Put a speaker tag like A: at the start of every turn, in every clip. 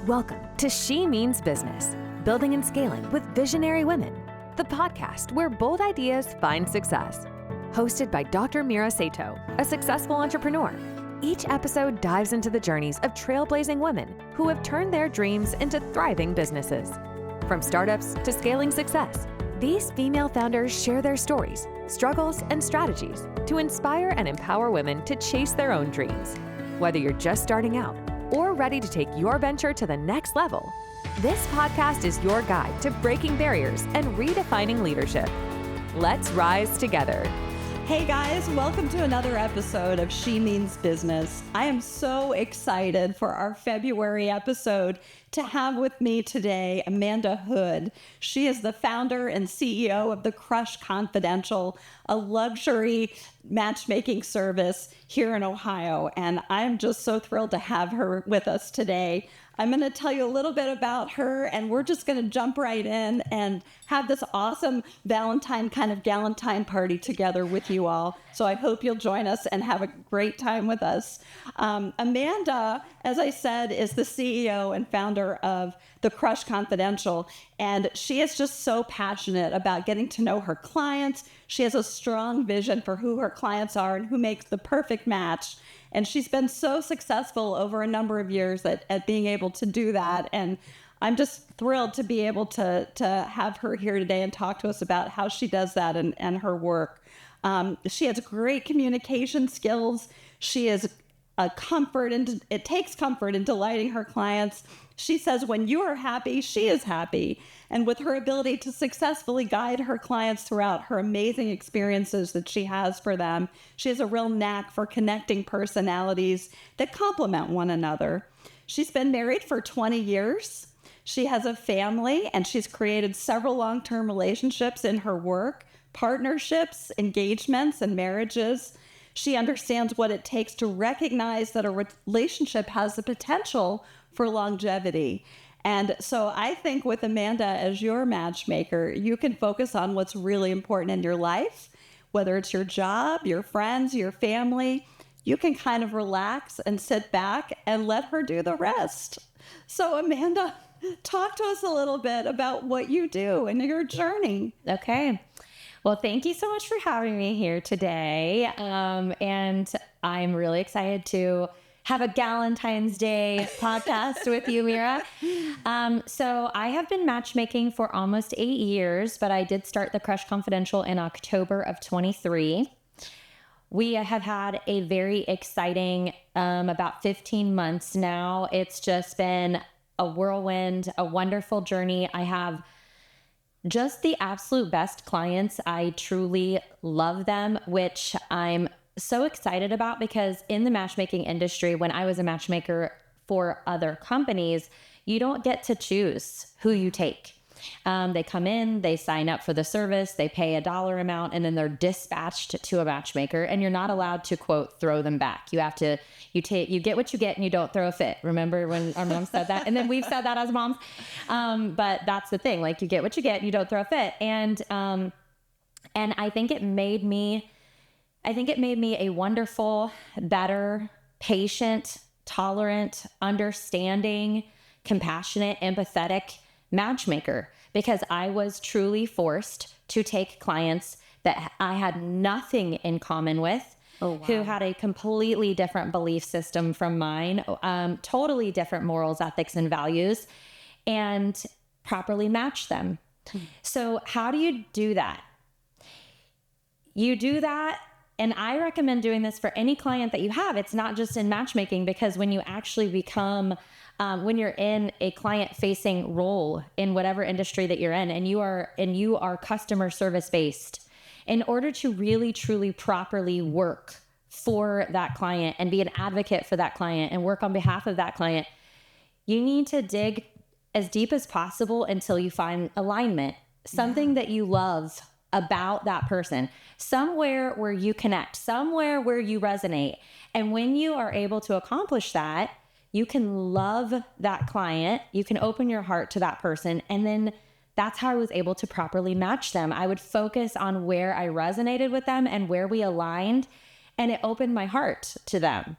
A: Welcome to She Means Business, Building and Scaling with Visionary Women, the podcast where bold ideas find success. Hosted by Dr. Myrrha Satow, a successful entrepreneur. Each episode dives into the journeys of trailblazing women who have turned their dreams into thriving businesses. From startups to scaling success, these female founders share their stories, struggles, and strategies to inspire and empower women to chase their own dreams. Whether you're just starting out or ready to take your venture to the next level, this podcast is your guide to breaking barriers and redefining leadership. Let's rise together.
B: Hey guys, welcome to another episode of She Means Business. I am so excited for our February episode to have with me today Amanda Hood. She is the founder and CEO of the Crush Confidential, a luxury matchmaking service here in Ohio. And I'm just so thrilled to have her with us today. I'm going to tell you a little bit about her, and we're just going to jump right in and have this awesome Valentine kind of Galentine party together with you all. So I hope you'll join us and have a great time with us. Amanda, as I said, is the CEO and founder of the Crush Confidential, and she is just so passionate about getting to know her clients. She has a strong vision for who her clients are and who makes the perfect match. And she's been so successful over a number of years at being able to do that. And I'm just thrilled to be able to have her here today and talk to us about how she does that and her work. She has great communication skills. She is a comfort, and it takes comfort in delighting her clients. She says when you are happy, she is happy. And with her ability to successfully guide her clients throughout her amazing experiences that she has for them, she has a real knack for connecting personalities that complement one another. She's been married for 20 years. She has a family, and she's created several long-term relationships in her work, partnerships, engagements, and marriages. She understands what it takes to recognize that a relationship has the potential for longevity. And so I think with Amanda as your matchmaker, you can focus on what's really important in your life, whether it's your job, your friends, your family. You can kind of relax and sit back and let her do the rest. So Amanda, talk to us a little bit about what you do and your journey.
C: Okay. Well, thank you so much for having me here today. And I'm really excited to have a Galentine's Day podcast with you, Myrrha. So I have been matchmaking for almost 8 years, but I did start the Crush Confidential in October of 23. We have had a very exciting, about 15 months now. It's just been a whirlwind, a wonderful journey. I have just the absolute best clients. I truly love them, which I'm so excited about, because in the matchmaking industry, when I was a matchmaker for other companies, you don't get to choose who you take. They come in, they sign up for the service, they pay a dollar amount, and then they're dispatched to a matchmaker, and you're not allowed to, quote, throw them back. You have to, you get what you get and you don't throw a fit. Remember when our mom said that? And then we've said that as moms. But that's the thing, like you get what you get and you don't throw a fit. And I think it made me a wonderful, better, patient, tolerant, understanding, compassionate, empathetic matchmaker, because I was truly forced to take clients that I had nothing in common with, who had a completely different belief system from mine, totally different morals, ethics, and values, and properly match them. So how do you do that? You do that, and I recommend doing this for any client that you have. It's not just in matchmaking, because when you actually become when you're in a client-facing role in whatever industry that you're in, and you are customer service based, in order to really, truly, properly work for that client and be an advocate for that client and work on behalf of that client, you need to dig as deep as possible until you find alignment, something that you love about that person, somewhere where you connect, somewhere where you resonate. And when you are able to accomplish that, you can love that client, you can open your heart to that person, and then that's how I was able to properly match them. I would focus on where I resonated with them and where we aligned, and it opened my heart to them.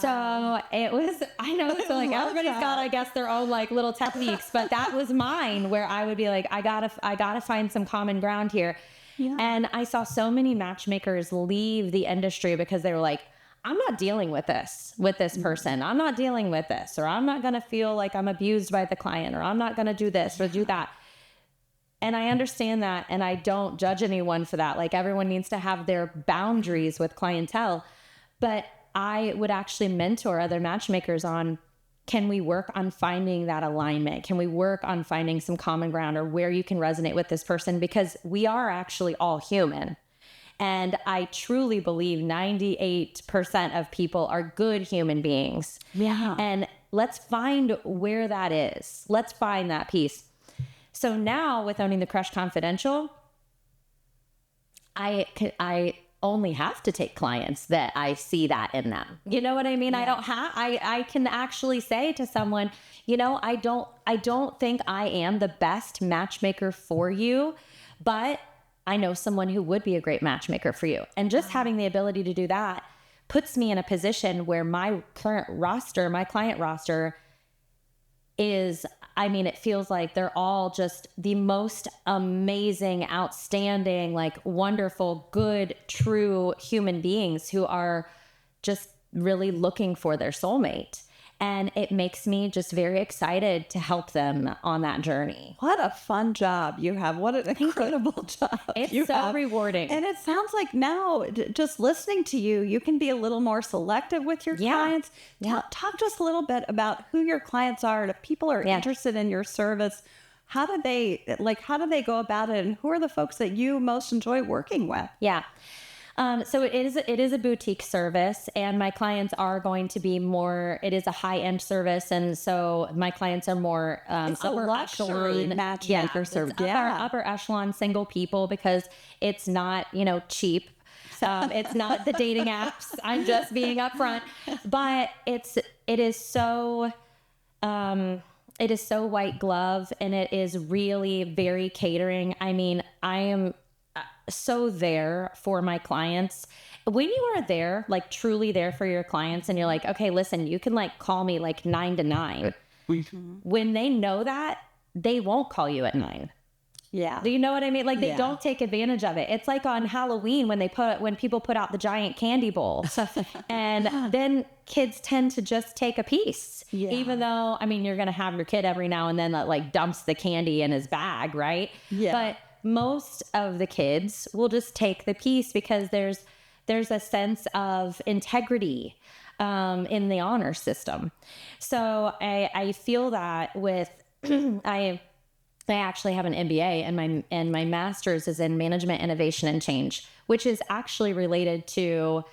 C: So it was, I know, so like everybody's got, I guess, their own like little techniques, but that was mine, where I would be like, I gotta find some common ground here. Yeah. And I saw so many matchmakers leave the industry because they were like, I'm not dealing with this person. I'm not dealing with this, or I'm not going to feel like I'm abused by the client, or I'm not going to do this or do that. And I understand that. And I don't judge anyone for that. Like, everyone needs to have their boundaries with clientele. But I would actually mentor other matchmakers on, can we work on finding that alignment? Can we work on finding some common ground, or where you can resonate with this person? Because we are actually all human. And I truly believe 98% of people are good human beings.
B: Yeah.
C: And let's find where that is. Let's find that piece. So now with owning the Crush Confidential, I only have to take clients that I see that in them. You know what I mean? Yeah. I can actually say to someone, you know, I don't think I am the best matchmaker for you, but I know someone who would be a great matchmaker for you. And just having the ability to do that puts me in a position where my current roster, my client roster is, I mean, it feels like they're all just the most amazing, outstanding, like wonderful, good, true human beings who are just really looking for their soulmate. And it makes me just very excited to help them on that journey.
B: What a fun job you have. What an incredible job.
C: It's so rewarding.
B: And it sounds like now, just listening to you, you can be a little more selective with your clients. Yeah. Talk just a little bit about who your clients are. And if people are interested in your service, how do they go about it? And who are the folks that you most enjoy working with?
C: Yeah. So it is a boutique service, and my clients are going to be more, it is a high-end service. And so my clients are more,
B: it's upper a luxury echelon matchmaker service.
C: Upper echelon single people, because it's not, cheap. It's not the dating apps. I'm just being upfront, but it is so white glove, and it is really very catering. I mean, I am so there for my clients. When you are there, like truly there for your clients, and you're like, okay, listen, you can like call me like 9 to 9. When they know that, they won't call you at 9.
B: Yeah.
C: Do you know what I mean? Like, they don't take advantage of it. It's like on Halloween when people put out the giant candy bowl, and then kids tend to just take a piece, even though, I mean, you're going to have your kid every now and then that like dumps the candy in his bag. Right.
B: Yeah.
C: But most of the kids will just take the piece because there's a sense of integrity in the honor system. So I feel that with I actually have an MBA, and my master's is in management, innovation, and change, which is actually related to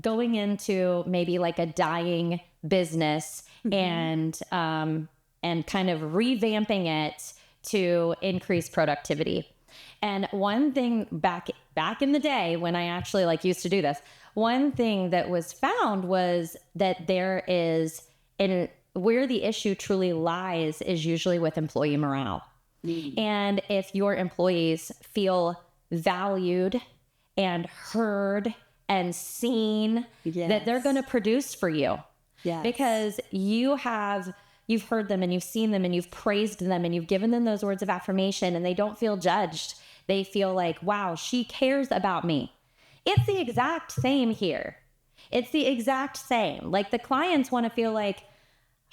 C: going into maybe like a dying business and kind of revamping it to increase productivity. And one thing back in the day when I actually like used to do this, one thing that was found was that there is, where the issue truly lies is usually with employee morale. And if your employees feel valued and heard and seen, that they're going to produce for you. Because you've heard them, and you've seen them, and you've praised them, and you've given them those words of affirmation, and they don't feel judged. They feel like, wow, she cares about me. It's the exact same here. It's the exact same. Like, the clients want to feel like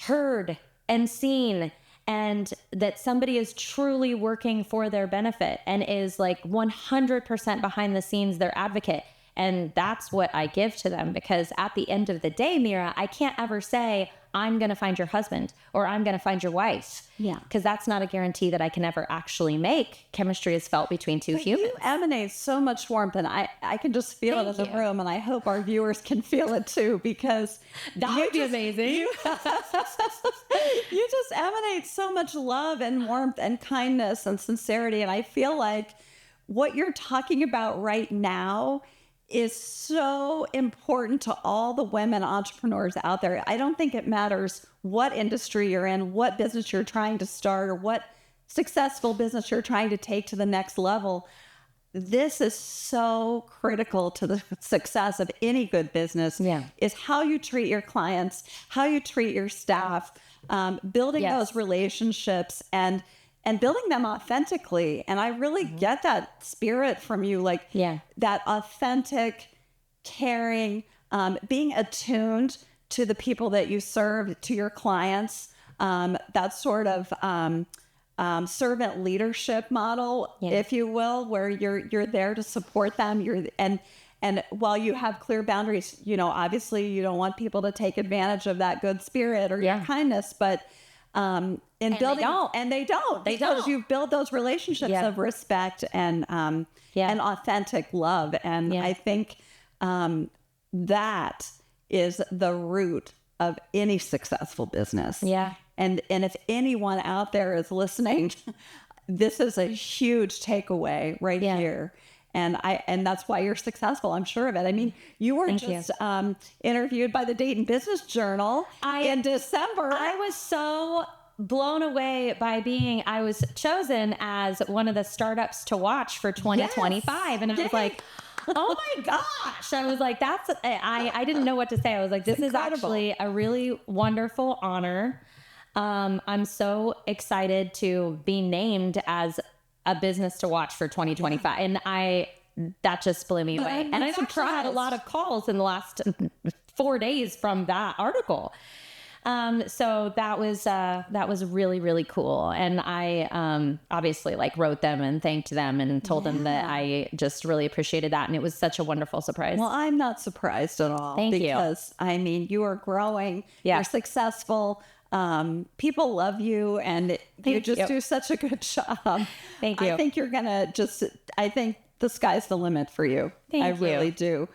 C: heard and seen, and that somebody is truly working for their benefit and is like 100% behind the scenes, their advocate. And that's what I give to them, because at the end of the day, Myrrha, I can't ever say, I'm going to find your husband or I'm going to find your wife. Yeah. Because that's not a guarantee that I can ever actually make. Chemistry is felt between two humans.
B: You emanate so much warmth, and I can just feel it in the room, and I hope our viewers can feel it too, because
C: that would be amazing.
B: You just emanate so much love and warmth and kindness and sincerity. And I feel like what you're talking about right now is so important to all the women entrepreneurs out there. I don't think it matters what industry you're in, what business you're trying to start, or what successful business you're trying to take to the next level. this is so critical to the success of any good business, is how you treat your clients, how you treat your staff, building those relationships and building them authentically. And I really get that spirit from you, like that authentic, caring, being attuned to the people that you serve, to your clients, that sort of servant leadership model, if you will, where you're there to support them. And while you have clear boundaries, you know, obviously you don't want people to take advantage of that good spirit or your kindness, but they don't because you've built those relationships of respect and authentic love. And I think that is the root of any successful business. And if anyone out there is listening, this is a huge takeaway right here. And that's why you're successful. I'm sure of it. I mean, you were interviewed by the Dayton Business Journal in December.
C: I was so blown away by I was chosen as one of the startups to watch for 2025. And I was like, oh my gosh. I was like, I didn't know what to say. I was like, this is actually a really wonderful honor. I'm so excited to be named as a business to watch for 2025. And that just blew me away. And I've had a lot of calls in the last 4 days from that article. So that was really, really cool. And I, obviously wrote them and thanked them and told them that I just really appreciated that. And it was such a wonderful surprise.
B: Well, I'm not surprised at all.
C: Thank you.
B: Because I mean, you are growing, you're successful. People love you and you just do such a good job.
C: Thank you.
B: I think you're going to I think the sky's the limit for you. I really do.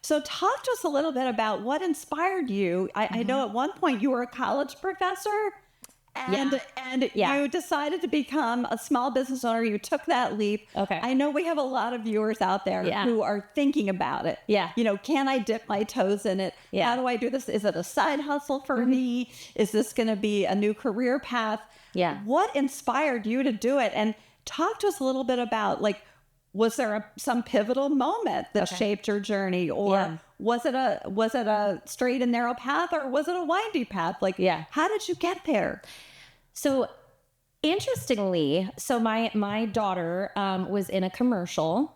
B: So talk to us a little bit about what inspired you. I know at one point you were a college professor and you decided to become a small business owner. You took that leap.
C: Okay.
B: I know we have a lot of viewers out there who are thinking about it. You know, can I dip my toes in it? How do I do this? Is it a side hustle for me? Is this going to be a new career path? What inspired you to do it? And talk to us a little bit about was there some pivotal moment that shaped your journey, or was it a straight and narrow path, or was it a windy path? How did you get there?
C: So interestingly, my daughter was in a commercial,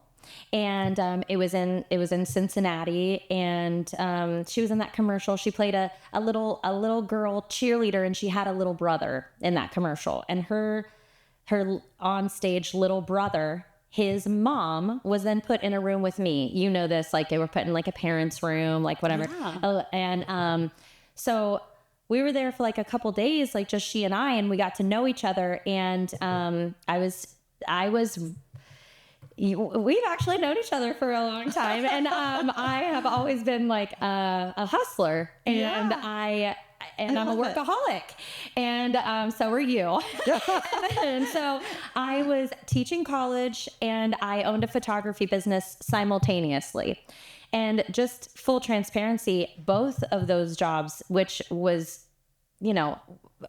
C: and it was in Cincinnati, and she was in that commercial. She played a little girl cheerleader, and she had a little brother in that commercial, and her on stage little brother, his mom was then put in a room with me. You know this, they were put in a parent's room, whatever. And so we were there for a couple days, just she and I, and we got to know each other. And we've actually known each other for a long time. And I have always been a hustler, and I'm a workaholic, and so are you. And so I was teaching college, and I owned a photography business simultaneously. And just full transparency, both of those jobs, which was,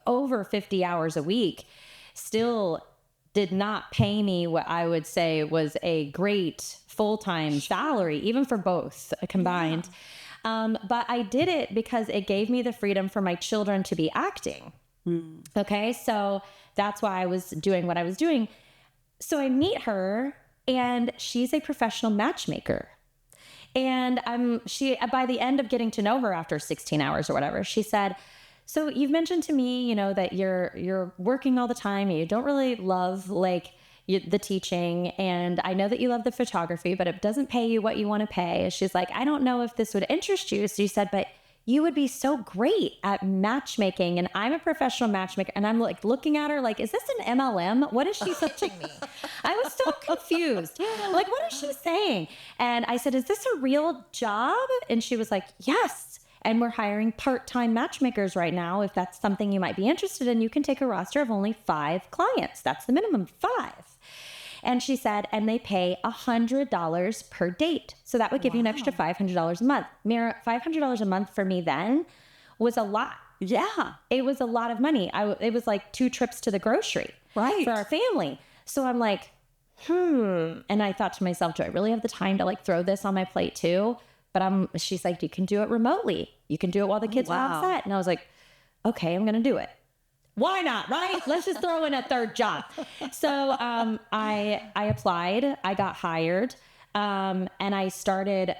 C: over 50 hours a week, still did not pay me what I would say was a great full-time salary, even for both combined. But I did it because it gave me the freedom for my children to be acting. Okay. So that's why I was doing what I was doing. So I meet her, and she's a professional matchmaker. And by the end of getting to know her after 16 hours or whatever, she said, so you've mentioned to me, that you're working all the time and you don't really love the teaching, and I know that you love the photography, but it doesn't pay you what you want to pay. She's like, I don't know if this would interest you. So she said, but you would be so great at matchmaking, and I'm a professional matchmaker. And I'm looking at her is this an MLM? What is she teaching me? I was so confused. What is she saying? And I said, is this a real job? And she was like, yes. And we're hiring part-time matchmakers right now. If that's something you might be interested in, you can take a roster of only 5 clients. That's the minimum, 5. And she said, and they pay $100 per date. So that would give you an extra $500 a month. Myrrha, $500 a month for me then was a lot.
B: Yeah.
C: It was a lot of money. It was 2 trips to the grocery for our family. So I'm like, And I thought to myself, do I really have the time to like throw this on my plate too? But she's like, you can do it remotely. You can do it while the kids are on set. And I was like, okay, I'm going to do it. Why not? Right? Let's just throw in a third job. So I applied, I got hired, and I started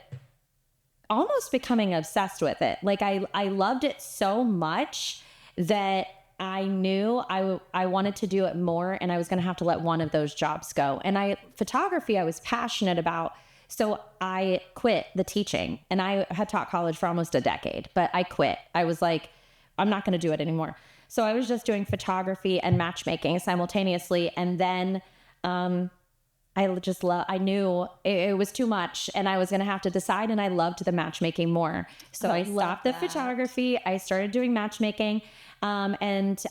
C: almost becoming obsessed with it. Like I loved it so much that I knew I wanted to do it more, and I was going to have to let one of those jobs go. And photography, I was passionate about. So I quit the teaching, and I had taught college for almost a decade, but I quit. I was like, I'm not going to do it anymore. So I was just doing photography and matchmaking simultaneously. And then I knew it was too much, and I was going to have to decide, and I loved the matchmaking more. So I stopped the photography. I started doing matchmaking, and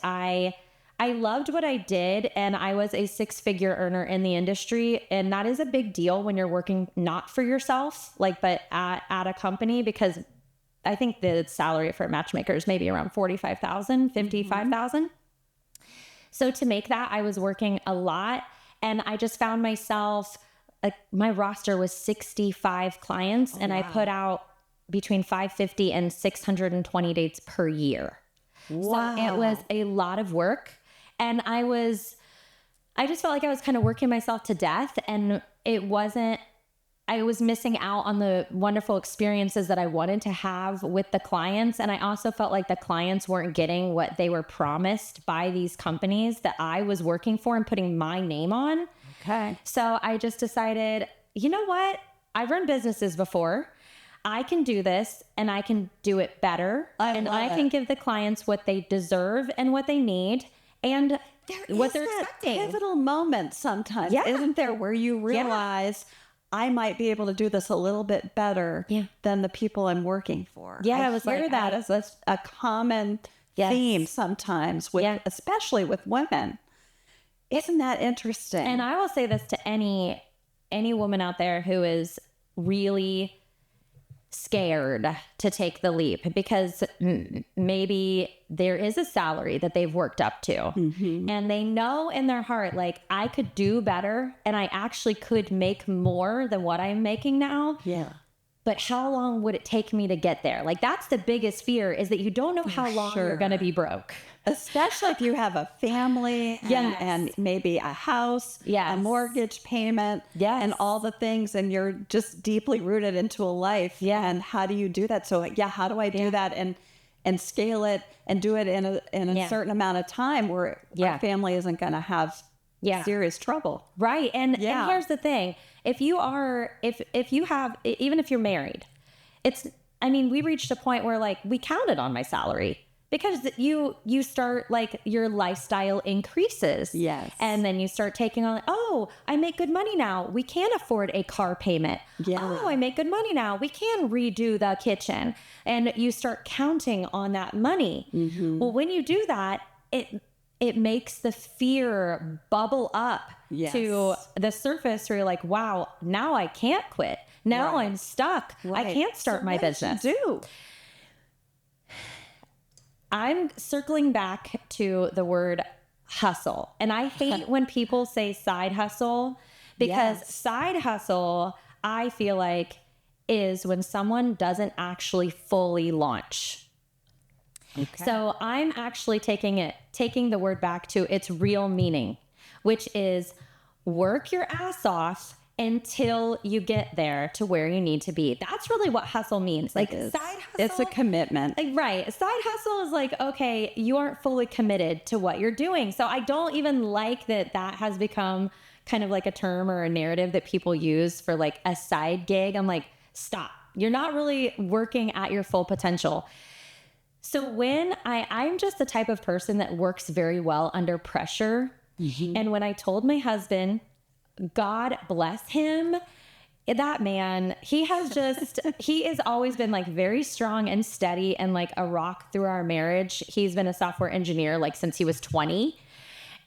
C: I loved what I did, and I was a 6-figure earner in the industry. And that is a big deal when you're working not for yourself, but at a company, because I think the salary for a matchmaker is maybe around $45,000, $55,000. So to make that, I was working a lot, and I just found myself, my roster was 65 clients, and I put out between 550 and 620 dates per year. Wow. So it was a lot of work, and I just felt like I was kind of working myself to death, and I was missing out on the wonderful experiences that I wanted to have with the clients. And I also felt like the clients weren't getting what they were promised by these companies that I was working for and putting my name on.
B: Okay.
C: So I just decided, you know what? I've run businesses before. I can do this, and I can do it better. I can give the clients what they deserve and what they need, and what they're expecting.
B: Pivotal moment sometimes, isn't there, where you realize, I might be able to do this a little bit better than the people I'm working for.
C: Yeah,
B: I hear that as a common theme sometimes, especially with women. Isn't that interesting?
C: And I will say this to any woman out there who is really scared to take the leap, because maybe there is a salary that they've worked up to, and they know in their heart, like, I could do better, and I actually could make more than what I'm making now.
B: Yeah.
C: But how long would it take me to get there? Like, that's the biggest fear, is that you don't know how long you're going to be broke.
B: Especially if you have a family and maybe a house, a mortgage payment, and all the things, and you're just deeply rooted into a life. Yeah. And how do you do that? So how do I do that and scale it and do it in a certain amount of time where our family isn't going to have serious trouble?
C: Right. And here's the thing. If you have, even if you're married, we reached a point where, like, we counted on my salary, because you start, like, your lifestyle increases.
B: Yes.
C: And then you start taking on, I make good money now. We can afford a car payment. Yeah. Oh, I make good money now. We can redo the kitchen. And you start counting on that money. Mm-hmm. Well, when you do that, it makes the fear bubble up to the surface, where you're like, wow, now I can't quit. Now I'm stuck. I can't start my business.
B: Do.
C: I'm circling back to the word hustle. And I hate when people say side hustle, because side hustle, I feel like, is when someone doesn't actually fully launch. Okay. So I'm actually taking the word back to its real meaning, which is work your ass off until you get there to where you need to be. That's really what hustle means. Like, side hustle,
B: it's a commitment.
C: Like, right. Side hustle is like, okay, you aren't fully committed to what you're doing. So I don't even like that has become kind of like a term or a narrative that people use for, like, a side gig. I'm like, stop. You're not really working at your full potential. So when I'm just the type of person that works very well under pressure. Mm-hmm. And when I told my husband, God bless him, that man, he has always been, like, very strong and steady and, like, a rock through our marriage. He's been a software engineer, like, since he was 20,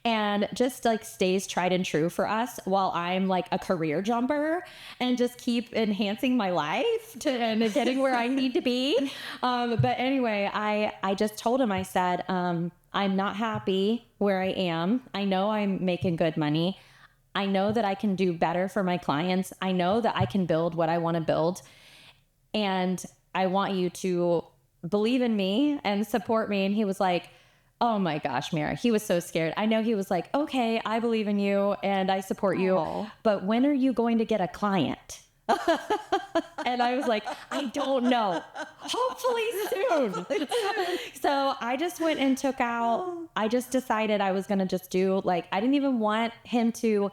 C: and just, like, stays tried and true for us, while I'm, like, a career jumper and just keep enhancing my life and getting where I need to be. But anyway, I just told him, I said, I'm not happy where I am. I know I'm making good money. I know that I can do better for my clients. I know that I can build what I want to build. And I want you to believe in me and support me. And he was like, oh my gosh, Myrrha. He was so scared. I know he was like, okay, I believe in you and I support you, but when are you going to get a client? And I was like, I don't know. Hopefully soon. So I just went and I just decided I was going to just do I didn't even want him to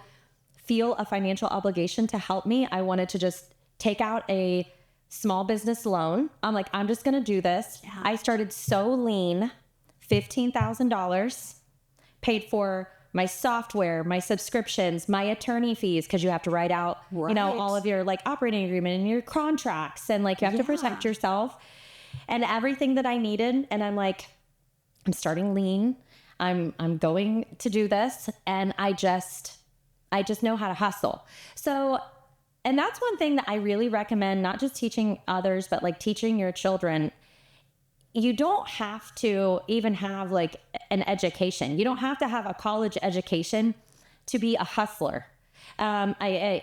C: feel a financial obligation to help me. I wanted to just take out a small business loan. I'm like, I'm just going to do this. Yeah. I started so lean, $15,000, paid for my software, my subscriptions, my attorney fees, because you have to write out, all of your operating agreement and your contracts, and you have to protect yourself and everything that I needed. And I'm like, I'm starting lean. I'm going to do this, and I just know how to hustle. So, and that's one thing that I really recommend, not just teaching others, but teaching your children. You don't have to even have an education. You don't have to have a college education to be a hustler. My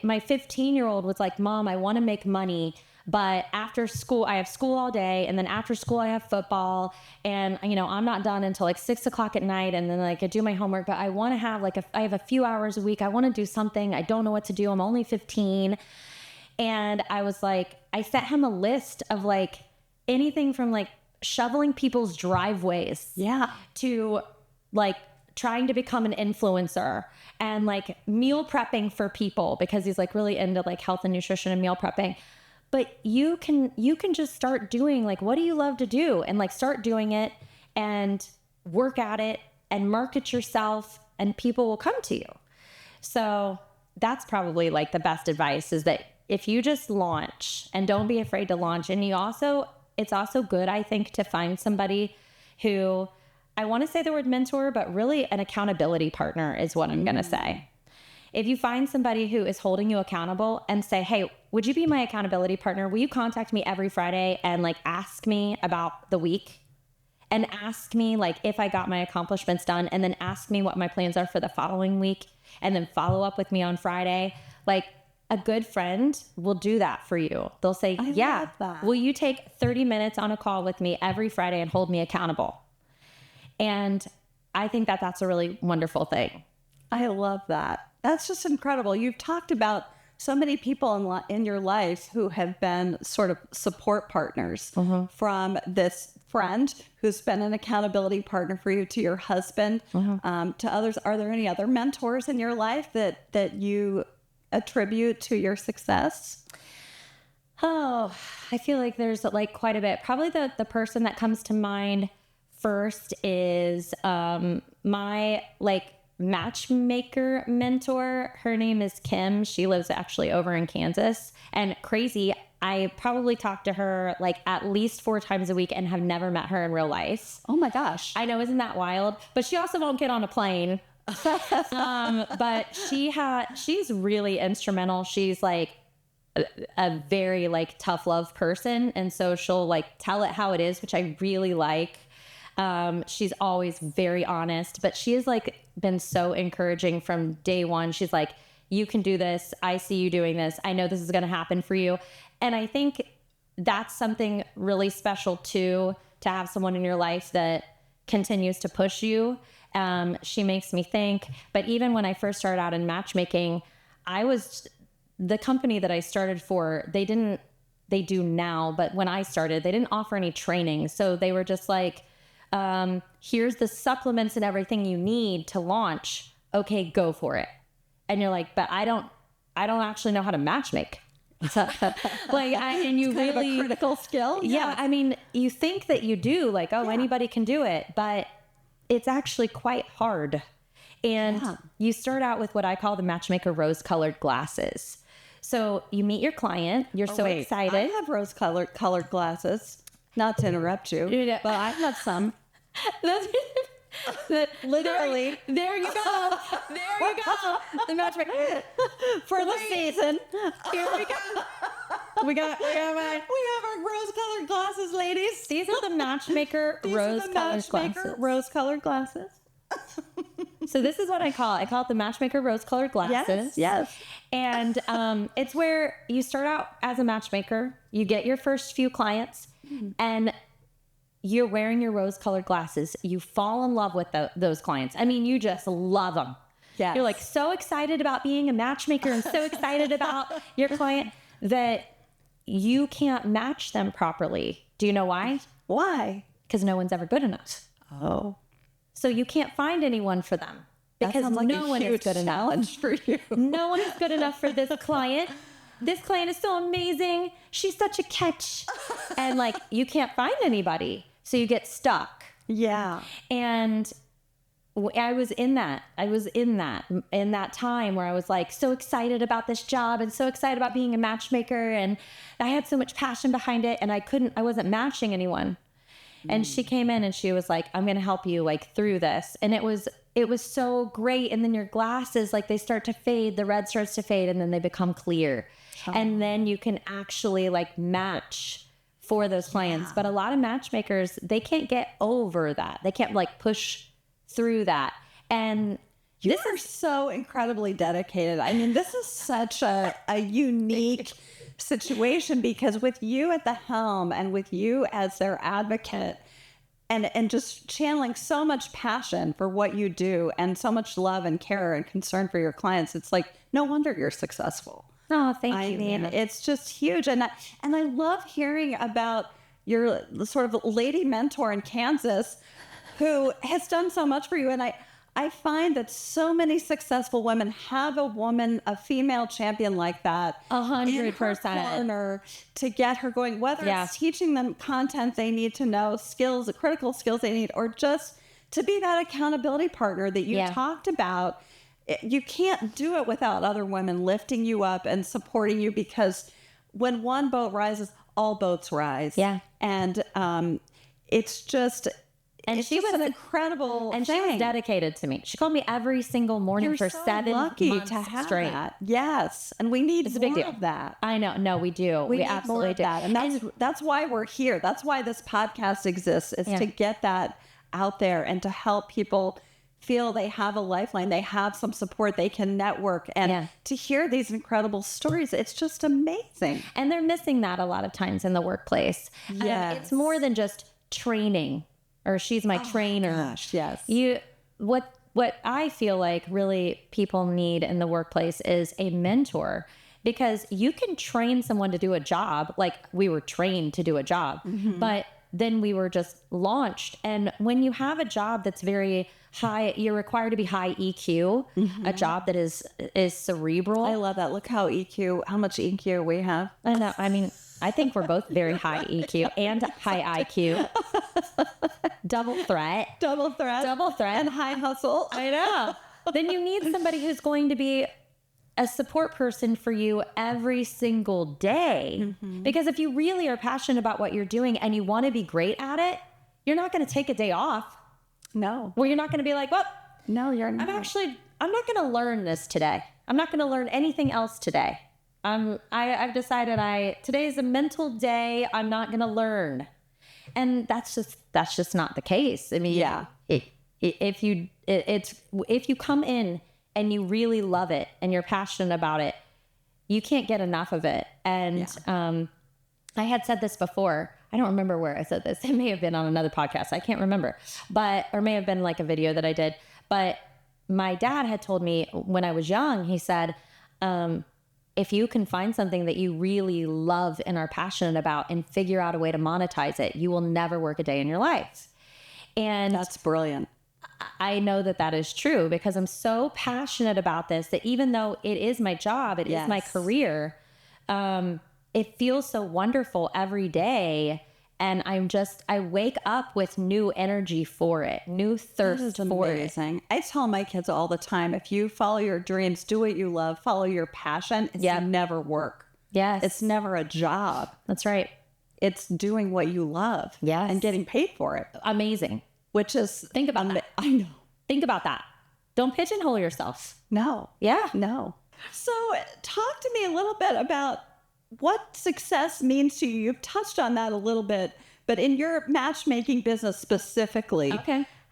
C: 15-year-old was like, Mom, I want to make money, but after school, I have school all day. And then after school, I have football, and I'm not done until 6:00 at night. And then I do my homework, but I want to have I have a few hours a week. I want to do something. I don't know what to do. I'm only 15. And I was like, I sent him a list of anything from shoveling people's driveways to trying to become an influencer, and meal prepping for people, because he's really into health and nutrition and meal prepping. But you can just start doing what do you love to do, and start doing it and work at it and market yourself, and people will come to you. So that's probably the best advice, is that if you just launch, and don't be afraid to launch. And it's also good, I think, to find somebody who, I want to say the word mentor, but really an accountability partner is what I'm going to say. If you find somebody who is holding you accountable and say, hey, would you be my accountability partner? Will you contact me every Friday and ask me about the week, and ask me if I got my accomplishments done, and then ask me what my plans are for the following week, and then follow up with me on Friday? A good friend will do that for you. They'll say, yeah, will you take 30 minutes on a call with me every Friday and hold me accountable? And I think that that's a really wonderful thing.
B: I love that. That's just incredible. You've talked about so many people in your life who have been sort of support partners, from this friend who's been an accountability partner for you, to your husband, to others. Are there any other mentors in your life that you attribute to your success?
C: Oh, I feel like there's quite a bit. Probably the person that comes to mind first is my matchmaker mentor. Her name is Kim. She lives actually over in Kansas. And crazy, I probably talk to her at least 4 times a week and have never met her in real life.
B: Oh my gosh.
C: I know, isn't that wild? But she also won't get on a plane. But she's really instrumental. She's a very tough love person. And so she'll tell it how it is, which I really like. She's always very honest, but she has been so encouraging from day one. She's like, you can do this. I see you doing this. I know this is going to happen for you. And I think that's something really special too, to have someone in your life that continues to push you. She makes me think. But even when I first started out in matchmaking, the company that I started for, they do now, but when I started, they didn't offer any training. So they were just here's the supplements and everything you need to launch. Okay, go for it. And you're like, but I don't actually know how to matchmake. And you
B: kind
C: really
B: of a critical skill.
C: Yeah. I mean, you think that you do anybody can do it, but it's actually quite hard. And you start out with what I call the matchmaker rose-colored glasses. So you meet your client, you're excited.
B: I have rose-colored glasses. Not to interrupt you, but I have some. Literally.
C: There you go. There you go. The matchmaker
B: for the season.
C: Here we go. We have
B: our rose-colored glasses, ladies.
C: These are the matchmaker rose-colored glasses.
B: Rose-colored glasses.
C: So this is what I call it. I call it the matchmaker rose-colored glasses.
B: Yes.
C: And it's where you start out as a matchmaker, you get your first few clients, and you're wearing your rose-colored glasses. You fall in love with those clients. I mean, you just love them.
B: Yes.
C: You're like so excited about being a matchmaker and so excited about your client that you can't match them properly. Do you know why?
B: Why?
C: Because no one's ever good enough.
B: Oh.
C: So you can't find anyone for them because
B: That sounds like
C: no
B: a
C: one is
B: huge
C: good enough.
B: challenge for you.
C: No one is good enough for this client. This client is so amazing. She's such a catch. And like, you can't find anybody. So you get stuck.
B: Yeah.
C: And I was in that time where I was like so excited about this job and so excited about being a matchmaker. And I had so much passion behind it, and I wasn't matching anyone. And she came in and she was like, I'm going to help you like through this. And it was so great. And then your glasses, like they start to fade, the red starts to fade, and then they become clear. And then you can actually like match for those clients. But a lot of matchmakers, they can't get over that. They can't like push through that. And
B: You are so incredibly dedicated. I mean, this is such a unique situation, because with you at the helm and with you as their advocate and just channeling so much passion for what you do and so much love and care and concern for your clients, it's like, no wonder you're successful.
C: oh, thank
B: I
C: you.
B: mean,
C: Myrrha.
B: it's just huge. And I love hearing about your sort of lady mentor in Kansas who has done so much for you. And I find that so many successful women have a female champion like that.
C: 100%.
B: Corner to get her going, whether
C: Yeah.
B: it's teaching them content they need to know, skills, critical skills they need, or just to be that accountability partner that you talked about. You can't do it without other women lifting you up and supporting you, because when one boat rises, all boats rise.
C: Yeah.
B: And it's just...
C: And
B: it's
C: she
B: just
C: was
B: an incredible
C: and
B: thing.
C: she was dedicated to me. She called me every single morning
B: You're
C: for
B: so
C: 7
B: lucky
C: months
B: to have
C: straight.
B: that. Yes, and we need
C: It's a big
B: more
C: deal.
B: of that.
C: I know. No, we do. We
B: need
C: absolutely
B: more of
C: do.
B: that, and that's why we're here. That's why this podcast exists, is
C: Yeah.
B: to get that out there and to help people feel they have a lifeline, they have some support, they can network, and to hear these incredible stories. It's just amazing.
C: And they're missing that a lot of times in the workplace.
B: Yes.
C: It's more than just training, or she's my trainer.
B: Gosh, yes.
C: What I feel like really people need in the workplace is a mentor, because you can train someone to do a job like we were trained to do a job, but then we were just launched. And when you have a job that's very high, you're required to be high EQ, a job that is cerebral.
B: I love that. Look how much EQ we have.
C: I know. I mean, I think we're both very high EQ and high IQ. Double threat.
B: Double threat. And high hustle.
C: I know. Then you need somebody who's going to be a support person for you every single day. Because if you really are passionate about what you're doing and you want to be great at it, you're not going to take a day off.
B: No.
C: Well, you're not going to be like, well,
B: No, you're not.
C: I'm not going to learn this today. I'm not going to learn anything else today. I've decided today's a mental day. I'm not going to learn. And that's just not the case. I mean, if you come in and you really love it and you're passionate about it, you can't get enough of it. And I had said this before. I don't remember where I said this. It may have been on another podcast. I can't remember, or may have been like a video that I did. But my dad had told me when I was young, he said, if you can find something that you really love and are passionate about and figure out a way to monetize it, you will never work a day in your life. And
B: That's brilliant.
C: I know that is true, because I'm so passionate about this that even though it is my job, it is my career, it feels so wonderful every day. And I wake up with new energy for it, new thirst for it.
B: Amazing. I tell my kids all the time, if you follow your dreams, do what you love, follow your passion, it's never work.
C: Yes.
B: It's never a job.
C: That's right.
B: It's doing what you love.
C: Yes.
B: And getting paid for it.
C: Amazing.
B: Which is...
C: Think about that.
B: I know.
C: Think about that. Don't pigeonhole yourself.
B: No.
C: Yeah.
B: No. So talk to me a little bit about what success means to you. You've touched on that a little bit, but in your matchmaking business specifically,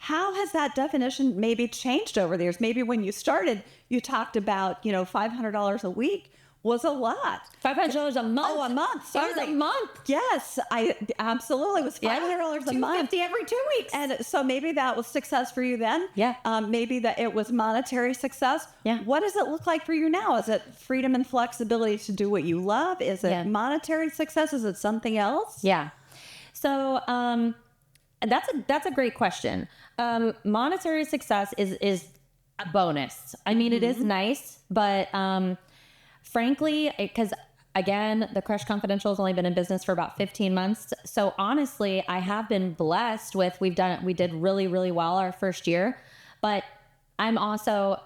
B: How has that definition maybe changed over the years? Maybe when you started, you talked about, $500 a week was a lot.
C: $500 a month.
B: Oh, a month. Sorry.
C: It was a month.
B: Yes, I absolutely was $500 a month.
C: $250 every 2 weeks.
B: And so maybe that was success for you then.
C: Yeah.
B: Maybe that it was monetary success.
C: Yeah.
B: What does it look like for you now? Is it freedom and flexibility to do what you love? Is it monetary success? Is it something else?
C: Yeah. So that's a great question. Monetary success is a bonus. I mean, it is nice, but frankly, because again, the Crush Confidential has only been in business for about 15 months. So honestly, I have been blessed with, we did really, really well our first year, but I'm also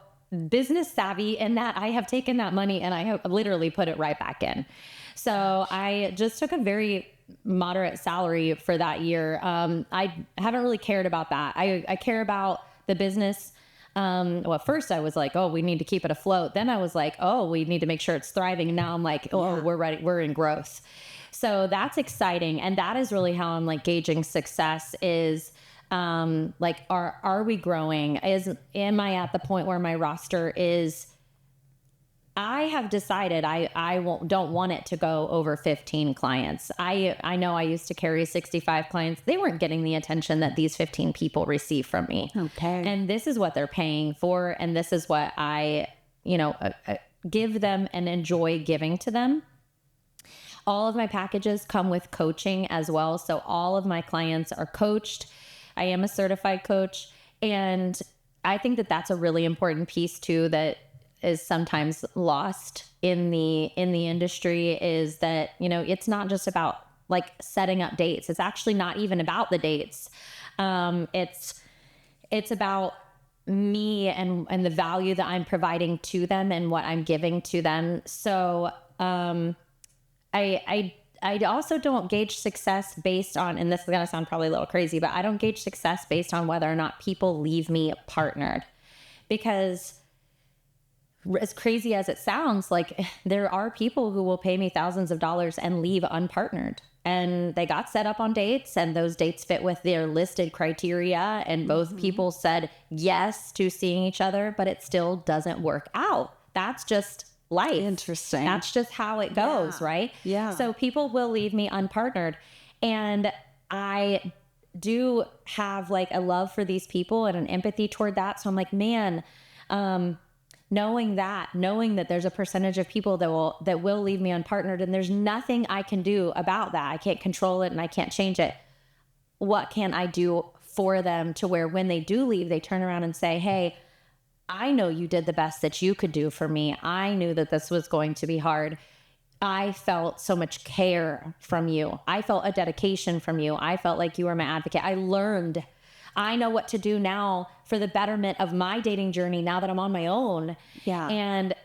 C: business savvy in that I have taken that money and I have literally put it right back in. So I just took a very moderate salary for that year. I haven't really cared about that. I care about the business. Well, at first I was like, oh, we need to keep it afloat. Then I was like, oh, we need to make sure it's thriving. And now I'm like, oh, we're ready. We're in growth. So that's exciting. And that is really how I'm like gauging success is, like, are we growing? Am I at the point where my roster is, I have decided don't want it to go over 15 clients. I know I used to carry 65 clients. They weren't getting the attention that these 15 people receive from me.
B: Okay.
C: And this is what they're paying for. And this is what I, give them and enjoy giving to them. All of my packages come with coaching as well. So all of my clients are coached. I am a certified coach. And I think that that's a really important piece too, that is sometimes lost in the industry, is that, it's not just about like setting up dates. It's actually not even about the dates. It's about me and the value that I'm providing to them and what I'm giving to them. So, I also don't gauge success based on, and this is going to sound probably a little crazy, but I don't gauge success based on whether or not people leave me partnered, because as crazy as it sounds, like there are people who will pay me thousands of dollars and leave unpartnered, and they got set up on dates and those dates fit with their listed criteria. And both people said yes to seeing each other, but it still doesn't work out. That's just life.
B: Interesting.
C: That's just how it goes. Right.
B: Yeah.
C: So people will leave me unpartnered, and I do have like a love for these people and an empathy toward that. So I'm like, man, knowing that there's a percentage of people that will leave me unpartnered, and there's nothing I can do about that. I can't control it and I can't change it. What can I do for them to where when they do leave, they turn around and say, hey, I know you did the best that you could do for me. I knew that this was going to be hard. I felt so much care from you. I felt a dedication from you. I felt like you were my advocate. I know what to do now for the betterment of my dating journey now that I'm on my own.
B: Yeah.
C: And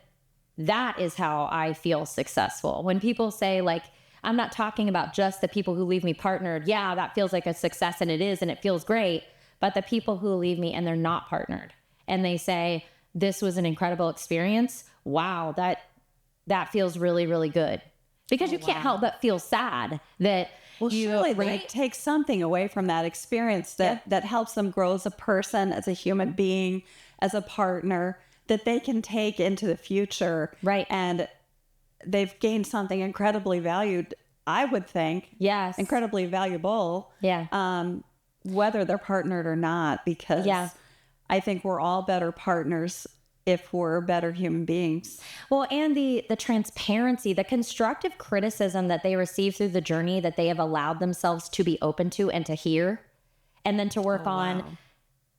C: that is how I feel successful. When people say, like, I'm not talking about just the people who leave me partnered. Yeah, that feels like a success, and it is, and it feels great. But the people who leave me and they're not partnered, and they say, this was an incredible experience. Wow, that feels really, really good. Because you can't help but feel sad that
B: surely they take something away from that experience that helps them grow as a person, as a human being, as a partner, that they can take into the future.
C: Right.
B: And they've gained something incredibly valued, I would think.
C: Yes.
B: Incredibly valuable.
C: Yeah.
B: Whether they're partnered or not, because I think we're all better partners if we're better human beings.
C: Well, and the transparency, the constructive criticism that they receive through the journey that they have allowed themselves to be open to and to hear, and then to work on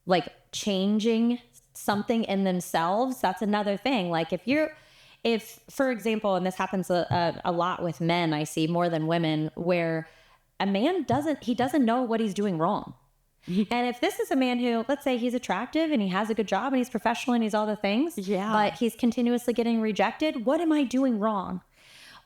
C: like changing something in themselves. That's another thing. Like if for example, and this happens a lot with men, I see more than women, where a man doesn't know what he's doing wrong. And if this is a man who, let's say he's attractive and he has a good job and he's professional and he's all the things, but he's continuously getting rejected, what am I doing wrong?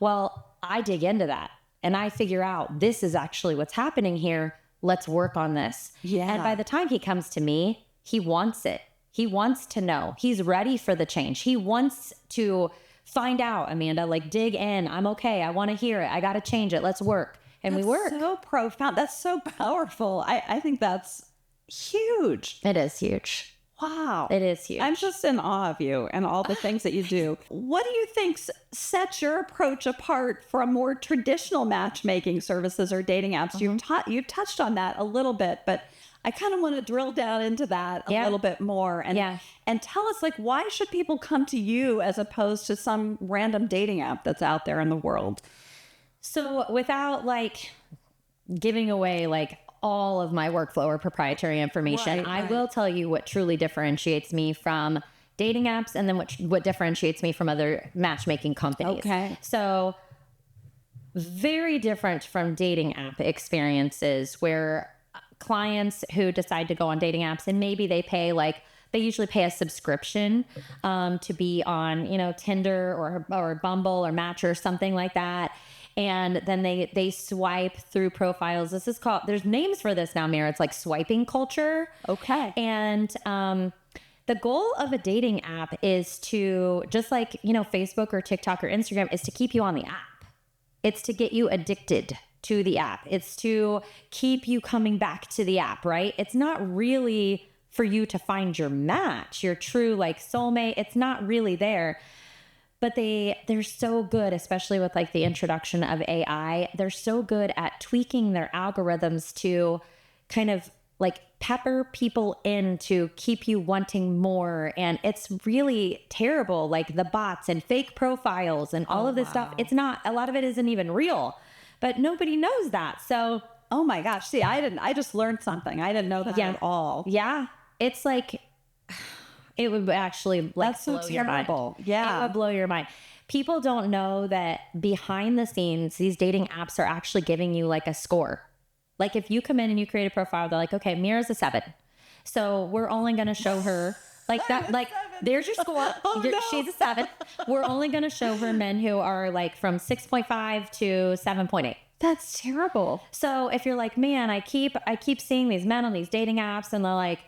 C: Well, I dig into that and I figure out this is actually what's happening here. Let's work on this. Yeah. And by the time he comes to me, he wants it. He wants to know. He's ready for the change. He wants to find out, Amanda, like dig in. I'm okay. I want to hear it. I got to change it. Let's work. And we work.
B: So profound. That's so powerful. I think that's huge.
C: It is huge.
B: Wow.
C: It is huge.
B: I'm just in awe of you and all the things that you do. What do you think sets your approach apart from more traditional matchmaking services or dating apps? You touched on that a little bit, but I kind of want to drill down into that a little bit more and tell us, like, why should people come to you as opposed to some random dating app that's out there in the world?
C: So without like giving away like all of my workflow or proprietary information, I will tell you what truly differentiates me from dating apps and then what differentiates me from other matchmaking companies.
B: Okay.
C: So very different from dating app experiences where clients who decide to go on dating apps and maybe they usually pay a subscription to be on, Tinder or Bumble or Match or something like that. And then they swipe through profiles. This is called, there's names for this now, Myrrha. It's like swiping culture.
B: Okay.
C: And the goal of a dating app is to, just like, Facebook or TikTok or Instagram, is to keep you on the app. It's to get you addicted to the app. It's to keep you coming back to the app, right? It's not really for you to find your match, your true like soulmate. It's not really there. But they're so good, especially with like the introduction of AI. They're so good at tweaking their algorithms to kind of like pepper people in to keep you wanting more. And it's really terrible, like the bots and fake profiles and all of this stuff. It's not, a lot of it isn't even real, but nobody knows that. So,
B: oh my gosh. See, I just learned something. I didn't know that at all.
C: Yeah. It's like, it would actually like blow your mind.
B: Yeah.
C: It would blow your mind. People don't know that behind the scenes, these dating apps are actually giving you like a score. Like if you come in and you create a profile, they're like, okay, Myrrha's a 7. So we're only going to show her like that. Like there's your score. She's a 7. We're only going to show her men who are like from 6.5 to 7.8.
B: That's terrible.
C: So if you're like, man, I keep seeing these men on these dating apps and they're like,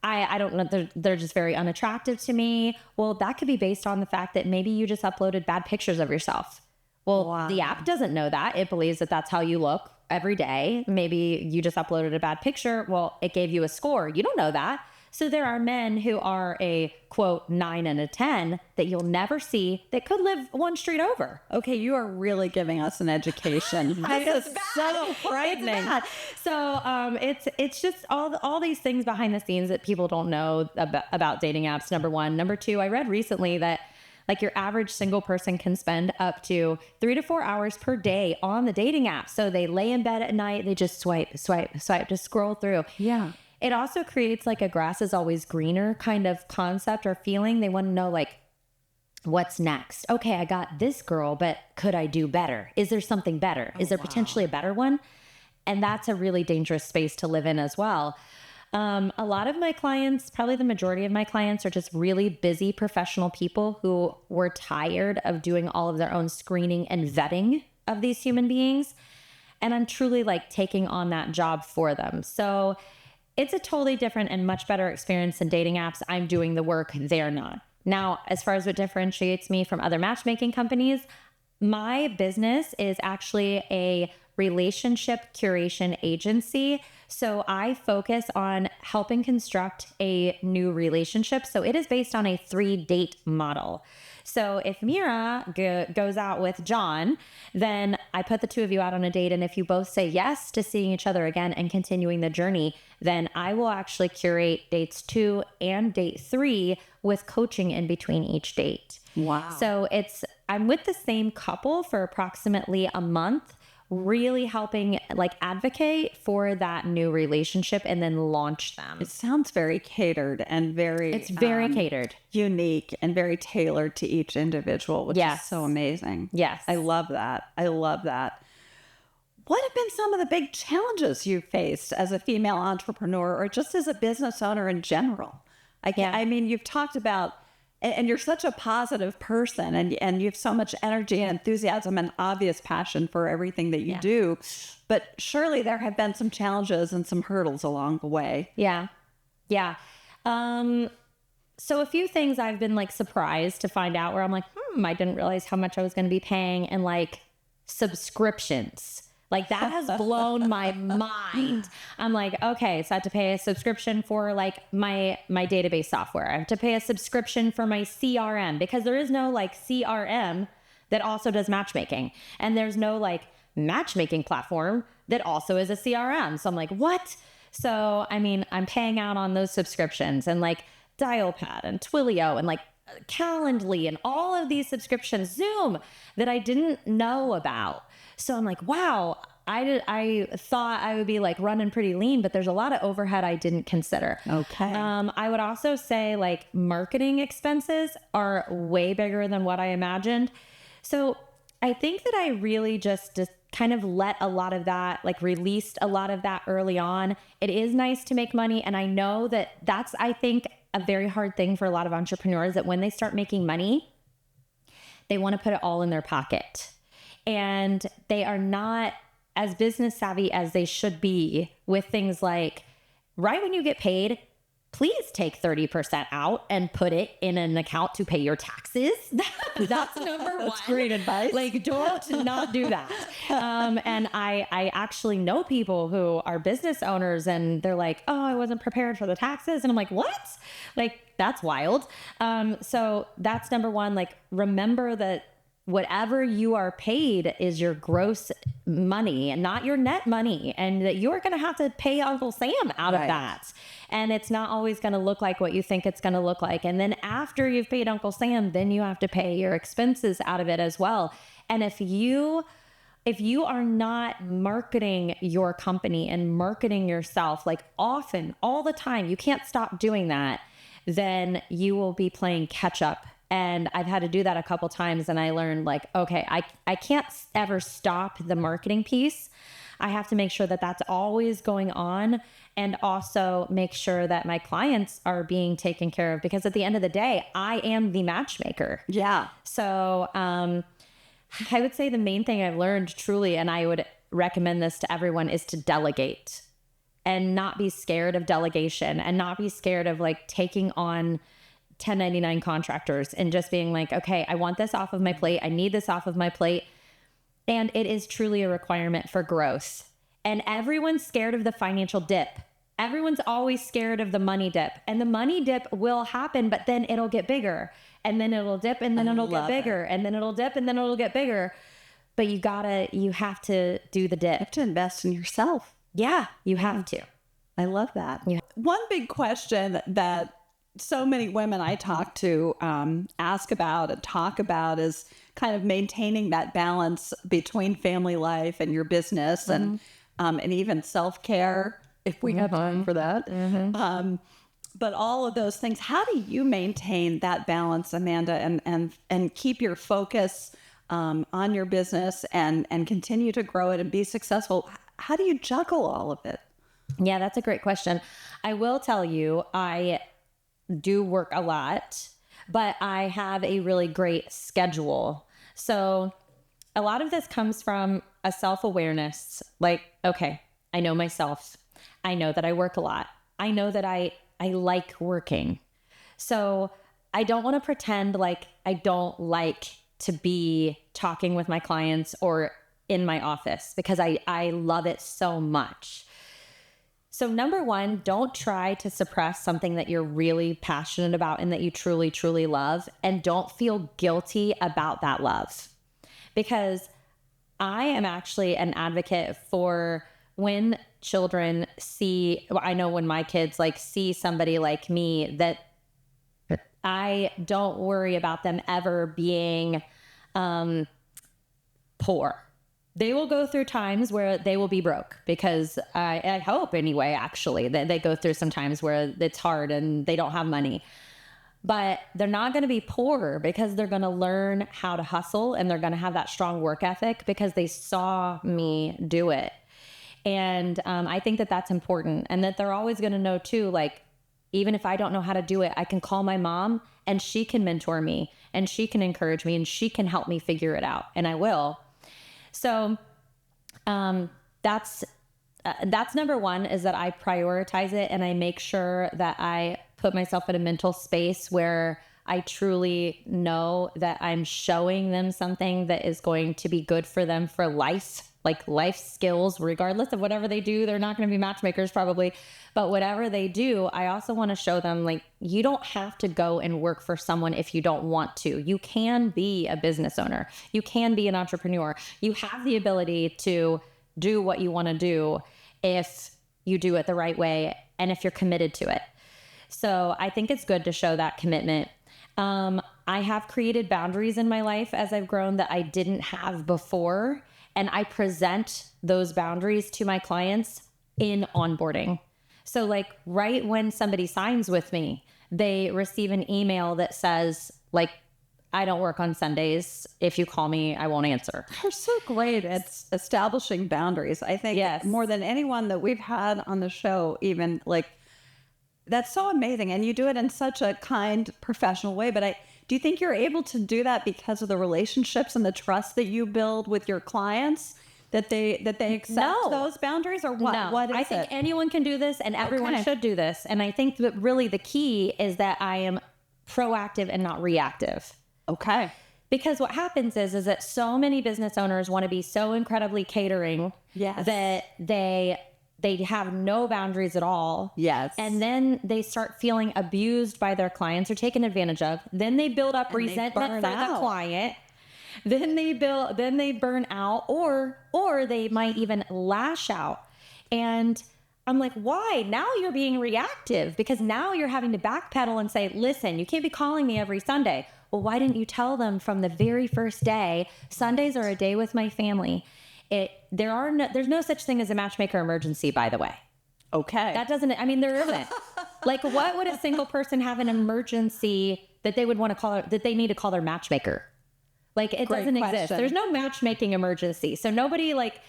C: I don't know, they're just very unattractive to me. Well, that could be based on the fact that maybe you just uploaded bad pictures of yourself. Well, the app doesn't know that. It believes that that's how you look every day. Maybe you just uploaded a bad picture. Well, it gave you a score. You don't know that. So there are men who are a quote 9 and a 10 that you'll never see that could live one street over.
B: Okay, you are really giving us an education. This is so frightening.
C: It's bad. So it's just all these things behind the scenes that people don't know about dating apps. Number one. Number two, I read recently that like your average single person can spend up to 3 to 4 hours per day on the dating app. So they lay in bed at night, they just swipe, just scroll through.
B: Yeah.
C: It also creates like a grass is always greener kind of concept or feeling. They want to know like, what's next? Okay, I got this girl, but could I do better? Is there something better? Is there potentially a better one? And that's a really dangerous space to live in as well. A lot of my clients, probably the majority of my clients, are just really busy professional people who were tired of doing all of their own screening and vetting of these human beings. And I'm truly like taking on that job for them. So it's a totally different and much better experience than dating apps. I'm doing the work, they're not. Now, as far as what differentiates me from other matchmaking companies, my business is actually a relationship curation agency. So I focus on helping construct a new relationship. So it is based on a 3-date model. So if Myrrha goes out with John, then I put the two of you out on a date. And if you both say yes to seeing each other again and continuing the journey, then I will actually curate dates 2 and date 3 with coaching in between each date.
B: Wow.
C: So I'm with the same couple for approximately a month, really helping like advocate for that new relationship and then launch them.
B: It sounds very catered and
C: it's very catered,
B: unique and very tailored to each individual, which is so amazing.
C: Yes.
B: I love that. I love that. What have been some of the big challenges you've faced as a female entrepreneur or just as a business owner in general? I mean, you've talked about, and you're such a positive person and you have so much energy and enthusiasm and obvious passion for everything that you do. But surely there have been some challenges and some hurdles along the way.
C: Yeah. Yeah. So a few things I've been like surprised to find out where I'm like, I didn't realize how much I was going to be paying, and like subscriptions. Like that has blown my mind. I'm like, okay, so I have to pay a subscription for like my database software. I have to pay a subscription for my CRM because there is no like CRM that also does matchmaking. And there's no like matchmaking platform that also is a CRM. So I'm like, what? So, I mean, I'm paying out on those subscriptions and like Dialpad and Twilio and like Calendly and all of these subscriptions, Zoom, that I didn't know about. So I'm like, wow, I thought I would be like running pretty lean, but there's a lot of overhead I didn't consider.
B: Okay.
C: I would also say like marketing expenses are way bigger than what I imagined. So I think that I really just kind of let a lot of that, like released a lot of that early on. It is nice to make money. And I know that that's, I think, a very hard thing for a lot of entrepreneurs, that when they start making money, they want to put it all in their pocket. And they are not as business savvy as they should be with things like, right when you get paid, please take 30% out and put it in an account to pay your taxes. That's number one.
B: That's great advice.
C: Like, don't not do that. And I actually know people who are business owners and they're like, oh, I wasn't prepared for the taxes. And I'm like, what? Like, that's wild. So that's number one. Like, remember that whatever you are paid is your gross money and not your net money, and that you're going to have to pay Uncle Sam out of that. And it's not always going to look like what you think it's going to look like. And then after you've paid Uncle Sam, then you have to pay your expenses out of it as well. And if you are not marketing your company and marketing yourself, like often, all the time, you can't stop doing that, then you will be playing catch up. And I've had to do that a couple times, and I learned like, okay, I can't ever stop the marketing piece. I have to make sure that that's always going on, and also make sure that my clients are being taken care of, because at the end of the day, I am the matchmaker.
B: Yeah.
C: So I would say the main thing I've learned truly, and I would recommend this to everyone, is to delegate and not be scared of delegation, and not be scared of like taking on 1099 contractors and just being like, okay, I want this off of my plate. I need this off of my plate. And it is truly a requirement for growth. And everyone's scared of the financial dip. Everyone's always scared of the money dip, and the money dip will happen, but then it'll get bigger, and then it'll dip, and then it'll get bigger, and then it'll dip, and then it'll get bigger. But you have to do the dip.
B: You have to invest in yourself.
C: Yeah, you have to.
B: I love that. Yeah. One big question that so many women I talk to ask about and talk about is kind of maintaining that balance between family life and your business, and even self-care, if we have time for that. But all of those things, how do you maintain that balance, Amanda, and keep your focus on your business and continue to grow it and be successful? How do you juggle all of it?
C: Yeah, that's a great question. I will tell you, I do work a lot, but I have a really great schedule. So a lot of this comes from a self-awareness. Like, okay, I know myself. I know that I work a lot. I know that I like working. So I don't want to pretend like I don't like to be talking with my clients or in my office, because I love it so much. So number one, don't try to suppress something that you're really passionate about and that you truly, truly love. And don't feel guilty about that love. Because I am actually an advocate for when children see, I know when my kids like see somebody like me, that I don't worry about them ever being poor. They will go through times where they will be broke, because I hope anyway, actually, that they go through some times where it's hard and they don't have money. But they're not going to be poor, because they're going to learn how to hustle, and they're going to have that strong work ethic because they saw me do it. And I think that that's important, and that they're always going to know too, like, even if I don't know how to do it, I can call my mom and she can mentor me and she can encourage me and she can help me figure it out. And I will. So that's number one, is that I prioritize it, and I make sure that I put myself in a mental space where I truly know that I'm showing them something that is going to be good for them for life, like life skills, regardless of whatever they do. They're not going to be matchmakers probably, but whatever they do, I also want to show them, like, you don't have to go and work for someone if you don't want to. You can be a business owner. You can be an entrepreneur. You have the ability to do what you want to do if you do it the right way and if you're committed to it. So I think it's good to show that commitment. I have created boundaries in my life as I've grown that I didn't have before. And I present those boundaries to my clients in onboarding. So like right when somebody signs with me, they receive an email that says, like, I don't work on Sundays. If you call me, I won't answer.
B: You're so great at establishing boundaries. I think
C: Yes.
B: more than anyone that we've had on the show, even, like, that's so amazing. And you do it in such a kind, professional way. But do you think you're able to do that because of the relationships and the trust that you build with your clients, that they accept
C: No.
B: those boundaries, or what?
C: No,
B: What is
C: I think
B: it?
C: anyone can do this and everyone
B: Okay.
C: should do this. And I think that really the key is that I am proactive and not reactive.
B: Okay.
C: Because what happens is that so many business owners want to be so incredibly catering
B: Yes.
C: that they have no boundaries at all.
B: Yes.
C: And then they start feeling abused by their clients or taken advantage of. Then they build up
B: And they
C: resentment
B: burn
C: for the
B: out.
C: client. Then they burn out, or they might even lash out. And I'm like, why? Now you're being reactive because now you're having to backpedal and say, listen, you can't be calling me every Sunday. Well, why didn't you tell them from the very first day? Sundays are a day with my family. There's no such thing as a matchmaker emergency, by the way.
B: Okay.
C: There isn't. Like, what would a single person have an emergency that they would want to call, that they need to call their matchmaker? Like, it
B: Great
C: doesn't exist.
B: question.
C: There's no matchmaking emergency. So nobody like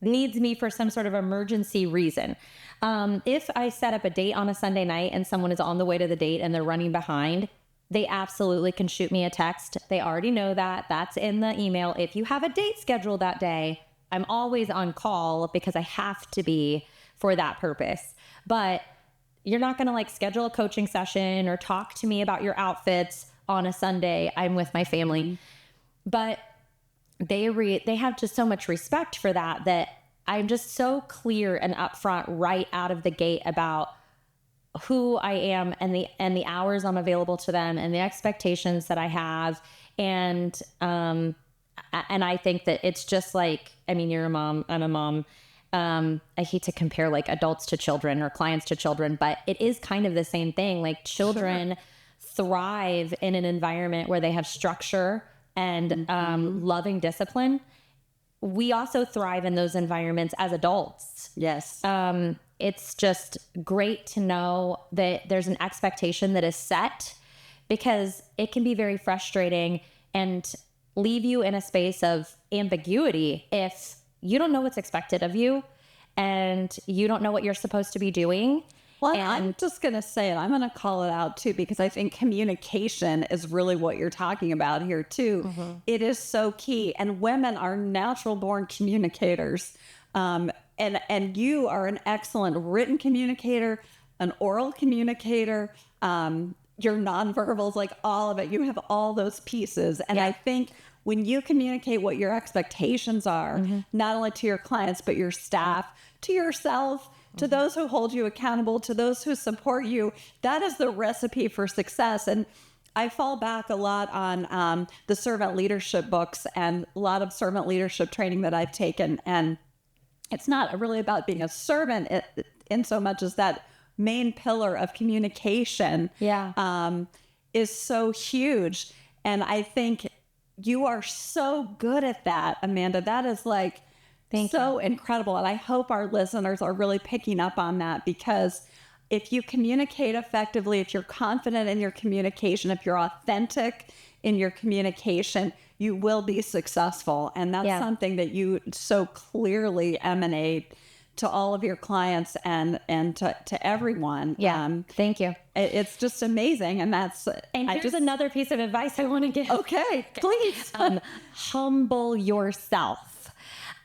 C: needs me for some sort of emergency reason. If I set up a date on a Sunday night and someone is on the way to the date and they're running behind, they absolutely can shoot me a text. They already know that. That's in the email. If you have a date scheduled that day, I'm always on call because I have to be for that purpose. But you're not going to like schedule a coaching session or talk to me about your outfits on a Sunday. I'm with my family. But they have just so much respect for that I'm just so clear and upfront right out of the gate about who I am and the hours I'm available to them and the expectations that I have. And I think that it's just like, you're a mom, I'm a mom. I hate to compare like adults to children or clients to children, but it is kind of the same thing. Like children thrive in an environment where they have structure and loving discipline. We also thrive in those environments as adults.
B: Yes.
C: It's just great to know that there's an expectation that is set, because it can be very frustrating and leave you in a space of ambiguity if you don't know what's expected of you and you don't know what you're supposed to be doing.
B: Well,
C: And
B: I'm just going to say it. I'm going to call it out too, because I think communication is really what you're talking about here too.
C: Mm-hmm.
B: It is so key. And women are natural born communicators. And you are an excellent written communicator, an oral communicator, your nonverbals, like all of it. You have all those pieces. And I think when you communicate what your expectations are, not only to your clients, but your staff, to yourself, to those who hold you accountable, to those who support you, that is the recipe for success. And I fall back a lot on the servant leadership books and a lot of servant leadership training that I've taken. And it's not really about being a servant in so much as that main pillar of communication is so huge. And I think you are so good at that, Amanda. That is like so incredible. And I hope our listeners are really picking up on that, because if you communicate effectively, if you're confident in your communication, if you're authentic in your communication, you will be successful. And that's something that you so clearly emanate to all of your clients and to everyone.
C: Thank you.
B: It's just amazing. And
C: Here's another piece of advice I want to give.
B: Okay, please.
C: Humble yourself.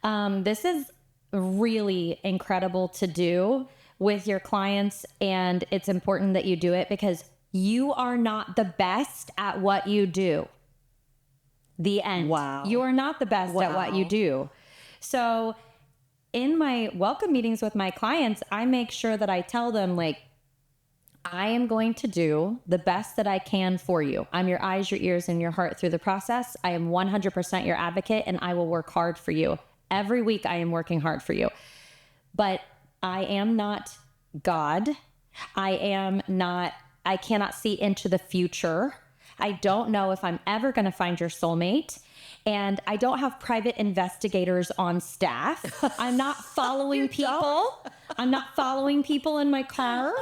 C: This is really incredible to do with your clients, and it's important that you do it because You are not the best at what you do. The end.
B: Wow.
C: You are not the best at what you do. So in my welcome meetings with my clients, I make sure that I tell them, like, I am going to do the best that I can for you. I'm your eyes, your ears, and your heart through the process. I am 100% your advocate, and I will work hard for you. Every week I am working hard for you. But I am not God. I cannot see into the future. I don't know if I'm ever going to find your soulmate. And I don't have private investigators on staff. I'm not following people. I'm not following people in my car.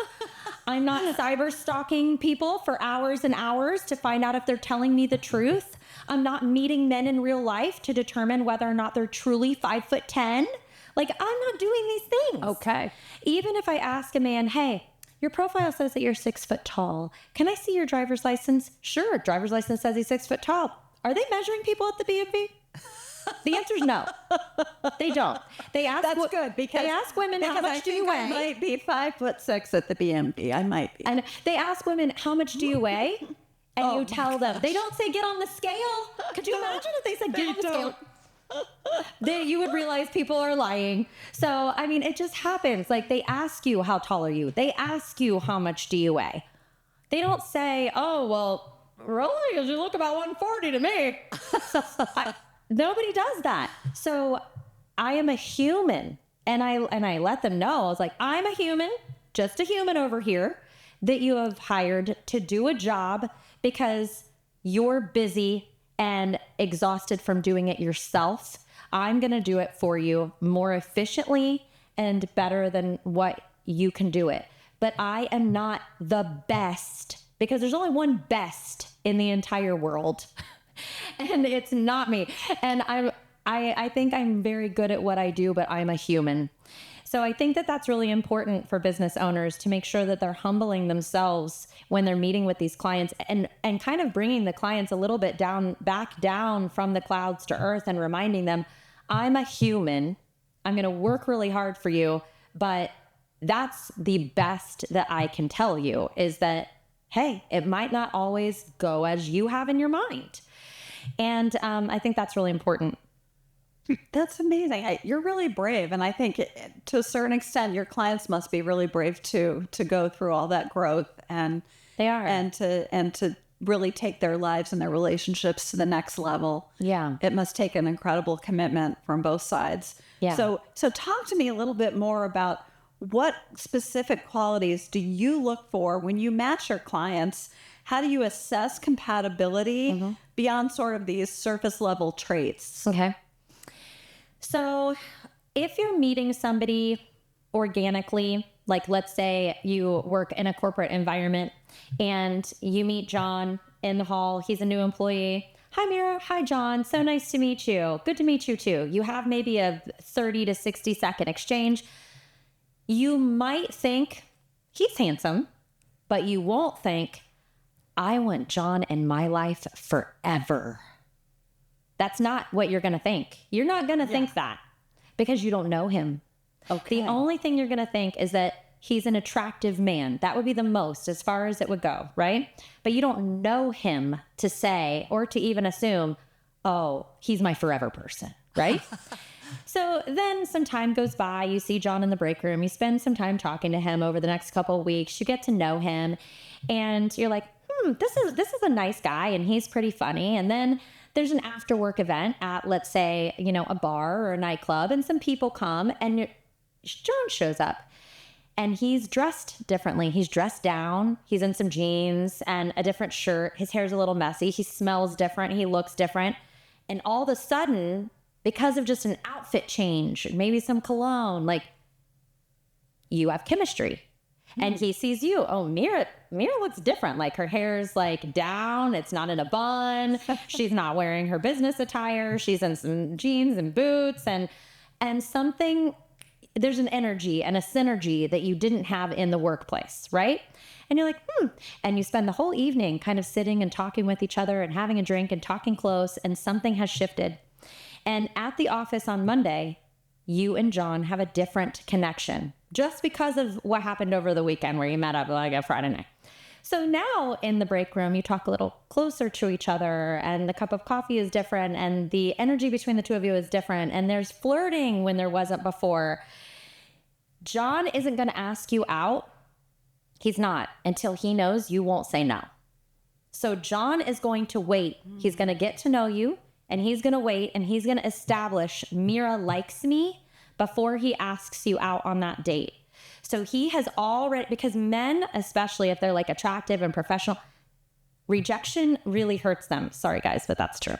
C: I'm not cyber stalking people for hours and hours to find out if they're telling me the truth. I'm not meeting men in real life to determine whether or not they're truly 5'10". Like, I'm not doing these things.
B: Okay.
C: Even if I ask a man, hey, your profile says that you're 6 foot tall. Can I see your driver's license? Sure. Driver's license says he's 6 foot tall. Are they measuring people at the BMV? The answer is no. They don't. They ask.
B: That's good because
C: they ask women how much do you weigh.
B: I might be 5'6" at the BMV. I might be.
C: And they ask women how much do you weigh, and you tell them. They don't say get on the scale. Could you imagine if they said get on the scale? You would realize people are lying. So, I mean, it just happens. Like, they ask you, how tall are you? They ask you, how much do you weigh? They don't say, oh, well, really? Because you look about 140 to me. Nobody does that. So I am a human. And I let them know, I was like, I'm a human, just a human over here that you have hired to do a job because you're busy and exhausted from doing it yourself. I'm going to do it for you more efficiently and better than what you can do it. But I am not the best because there's only one best in the entire world. And it's not me. And I think I'm very good at what I do, but I'm a human. So I think that that's really important for business owners to make sure that they're humbling themselves when they're meeting with these clients and kind of bringing the clients a little bit back down from the clouds to earth and reminding them, I'm a human. I'm going to work really hard for you, but that's the best that I can tell you is that, hey, it might not always go as you have in your mind. And I think that's really important.
B: That's amazing. You're really brave. And I think to a certain extent, your clients must be really brave too, to go through all that growth and
C: they are,
B: and to really take their lives and their relationships to the next level.
C: Yeah.
B: It must take an incredible commitment from both sides.
C: Yeah.
B: So talk to me a little bit more about what specific qualities do you look for when you match your clients? How do you assess compatibility beyond sort of these surface level traits?
C: Okay. So if you're meeting somebody organically, like let's say you work in a corporate environment and you meet John in the hall, he's a new employee. Hi, Myrrha. Hi, John. So nice to meet you. Good to meet you too. You have maybe a 30 to 60 second exchange. You might think he's handsome, but you won't think, I want John in my life forever. That's not what you're going to think. You're not going to think that because you don't know him.
B: Okay.
C: The only thing you're going to think is that he's an attractive man. That would be the most as far as it would go, right? But you don't know him to say or to even assume, oh, he's my forever person, right? So then some time goes by. You see John in the break room. You spend some time talking to him over the next couple of weeks. You get to know him and you're like, this is a nice guy and he's pretty funny. And then there's an after work event at, let's say, a bar or a nightclub, and some people come and John shows up and he's dressed differently. He's dressed down. He's in some jeans and a different shirt. His hair's a little messy. He smells different. He looks different. And all of a sudden, because of just an outfit change, maybe some cologne, like you have chemistry. And he sees you. Oh, Myrrha looks different. Like her hair's like down. It's not in a bun. She's not wearing her business attire. She's in some jeans and boots and something. There's an energy and a synergy that you didn't have in the workplace, right? And you're like, And you spend the whole evening kind of sitting and talking with each other and having a drink and talking close, and something has shifted. And at the office on Monday, you and John have a different connection just because of what happened over the weekend where you met up like a Friday night. So now in the break room, you talk a little closer to each other, and the cup of coffee is different, and the energy between the two of you is different, and there's flirting when there wasn't before. John isn't going to ask you out. He's not, until he knows you won't say no. So John is going to wait. He's going to get to know you, and he's going to wait, and he's going to establish Myrrha likes me before he asks you out on that date. So he has already, because men, especially if they're like attractive and professional, rejection really hurts them. Sorry guys, but that's true.